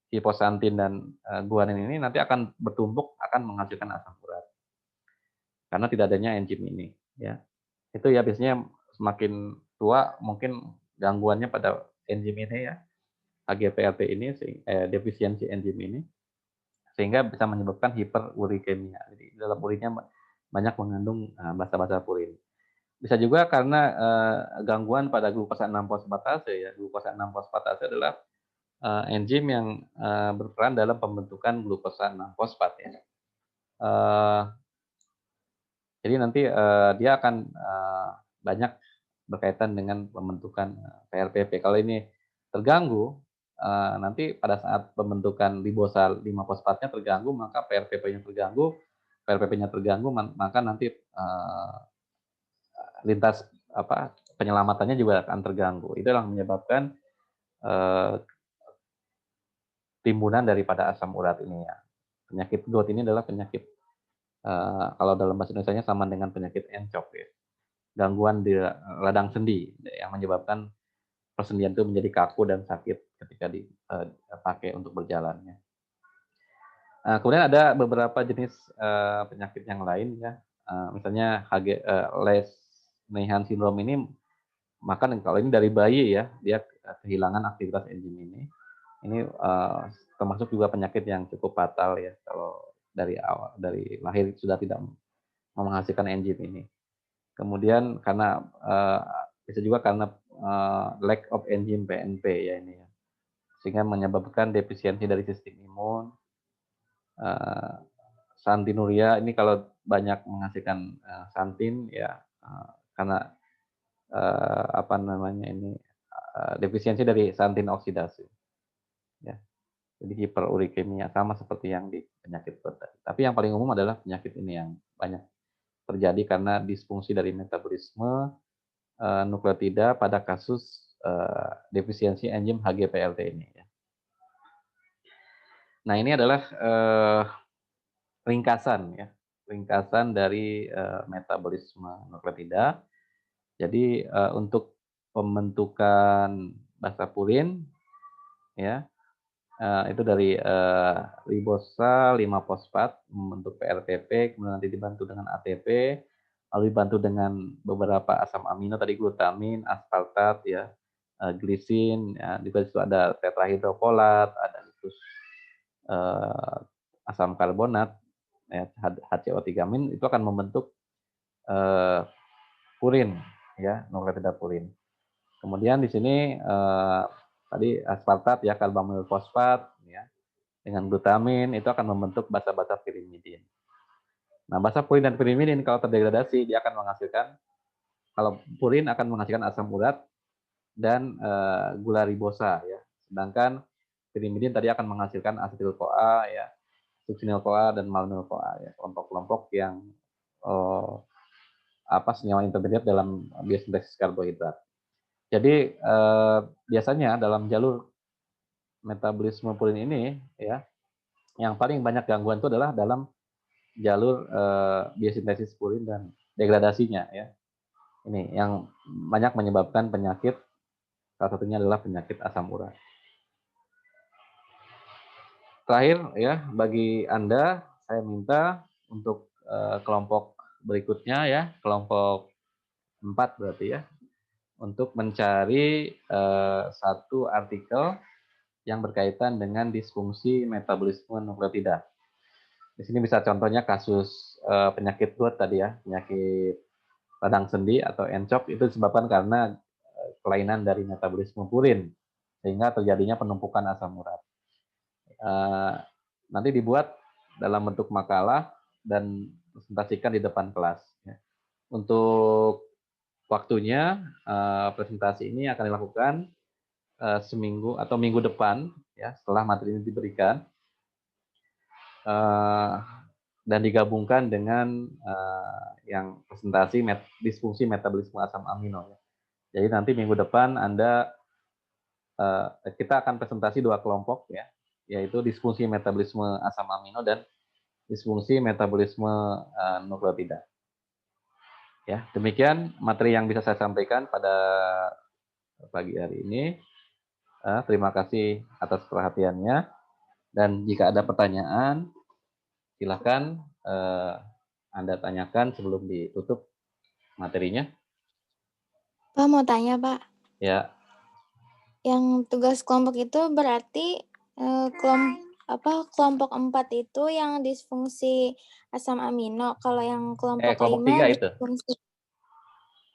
hiposantin dan guanin ini nanti akan bertumpuk, akan menghasilkan asam urat. Karena tidak adanya enzim ini. Ya. Itu ya biasanya semakin tua mungkin gangguannya pada enzim ini ya. HGPRT ini, defisiensi enzim ini, sehingga bisa menyebabkan hiperurikemia. Jadi dalam urinnya banyak mengandung basa-basa purin. Bisa juga karena gangguan pada glukosa 6 fosfatase ya. Glukosa 6 fosfatase adalah enzim yang berperan dalam pembentukan glukosa 6 fosfat ya. Jadi nanti dia akan banyak berkaitan dengan pembentukan PRPP. Kalau ini terganggu, nanti pada saat pembentukan ribosa 5 fosfatnya terganggu, maka PRPP-nya terganggu, maka nanti lintas penyelamatannya juga akan terganggu. Itu yang menyebabkan timbunan daripada asam urat ini ya. Penyakit GOUT ini adalah penyakit Kalau dalam bahasa Indonesianya sama dengan penyakit ENCOP ya, gangguan di radang sendi yang menyebabkan persendian itu menjadi kaku dan sakit ketika dipakai untuk berjalannya. Kemudian ada beberapa jenis penyakit yang lain ya, misalnya Lesch-Nyhan syndrome ini, makan kalau ini dari bayi ya, dia kehilangan aktivitas enzim ini. Ini termasuk juga penyakit yang cukup fatal ya, kalau dari lahir sudah tidak menghasilkan enzim ini. Kemudian karena bisa juga karena lack of enzim PNP ya ini ya, sehingga menyebabkan defisiensi dari sistem imun. Santinuria ini kalau banyak menghasilkan santin ya, karena apa namanya ini, defisiensi dari santin oksidasi ya. Jadi hiperurikemia sama seperti yang di penyakit perut tadi. Tapi yang paling umum adalah penyakit ini yang banyak terjadi karena disfungsi dari metabolisme nukleotida pada kasus defisiensi enzim HGPLT ini ya. Nah, ini adalah ringkasan dari metabolisme nukleotida. Jadi untuk pembentukan basa purin ya, itu dari ribosa 5-fosfat membentuk PRTP, kemudian nanti dibantu dengan ATP, lalu dibantu dengan beberapa asam amino tadi, glutamin, aspartat ya, glisin ya, di situ ada tetrahidrofolat, ada asam karbonat ya, HCO3- itu akan membentuk purin ya, nukleotida purin. Kemudian di sini tadi aspartat ya, karbamil fosfat ya, dengan glutamin itu akan membentuk basa-basa pirimidin. Nah, basa purin dan pirimidin kalau terdegradasi dia akan menghasilkan, kalau purin akan menghasilkan asam urat dan gula ribosa ya. Sedangkan pirimidin tadi akan menghasilkan asetil-CoA ya, suksinil-CoA dan malonil-CoA ya, kelompok-kelompok yang senyawa intermediat dalam biosintesis karbohidrat. Jadi biasanya dalam jalur metabolisme purin ini ya, yang paling banyak gangguan itu adalah dalam jalur biosintesis purin dan degradasinya ya. Ini yang banyak menyebabkan penyakit, salah satunya adalah penyakit asam urat. Terakhir ya, bagi Anda saya minta untuk kelompok berikutnya ya, kelompok 4 berarti ya, untuk mencari satu artikel yang berkaitan dengan disfungsi metabolisme nukleotida. Di sini bisa contohnya kasus penyakit GOT tadi ya, penyakit radang sendi atau ENCOP, itu disebabkan karena kelainan dari metabolisme purin sehingga terjadinya penumpukan asam urat. Nanti dibuat dalam bentuk makalah dan presentasikan di depan kelas. Ya. Untuk waktunya presentasi ini akan dilakukan seminggu atau minggu depan ya, setelah materi ini diberikan dan digabungkan dengan yang presentasi disfungsi metabolisme asam amino ya. Jadi nanti minggu depan kita akan presentasi 2 kelompok ya, yaitu disfungsi metabolisme asam amino dan disfungsi metabolisme nukleotida. Ya, demikian materi yang bisa saya sampaikan pada pagi hari ini. Terima kasih atas perhatiannya, dan jika ada pertanyaan silakan Anda tanyakan sebelum ditutup materinya. Pak mau tanya, Pak. Ya. Yang tugas kelompok itu berarti kelompok 4 itu yang disfungsi asam amino. Kalau yang kelompok Kelompok 5 3 itu. disfungsi.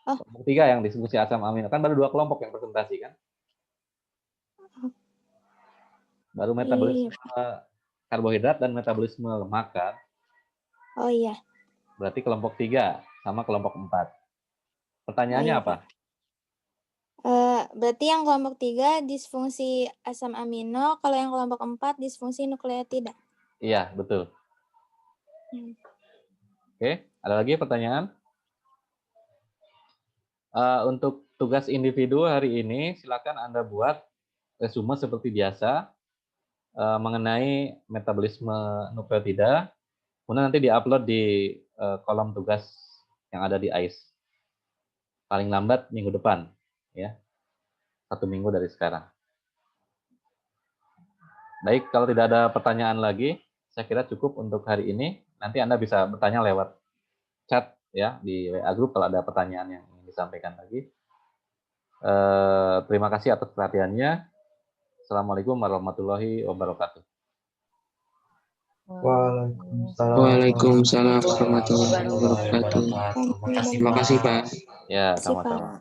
Kelompok 3 yang disfungsi asam amino. Kan baru 2 kelompok yang presentasi kan? Baru metabolisme karbohidrat dan metabolisme lemak kan? Oh iya. Berarti kelompok 3 sama kelompok 4. Pertanyaannya iya, apa? Pak. Berarti yang kelompok 3 disfungsi asam amino, kalau yang kelompok 4 disfungsi nukleotida. Iya, betul. Oke, ada lagi pertanyaan? Untuk tugas individu hari ini, silakan Anda buat resume seperti biasa mengenai metabolisme nukleotida, Kemudian nanti diupload di kolom tugas yang ada di AIS. Paling lambat minggu depan, ya. 1 minggu dari sekarang. Baik, kalau tidak ada pertanyaan lagi, saya kira cukup untuk hari ini. Nanti Anda bisa bertanya lewat chat ya di WA Group kalau ada pertanyaan yang ingin disampaikan lagi. Terima kasih atas perhatiannya. Assalamualaikum warahmatullahi wabarakatuh. Waalaikumsalam warahmatullahi wabarakatuh. Terima kasih, Pak. Ya, Terima kasih, Pak. sama-sama.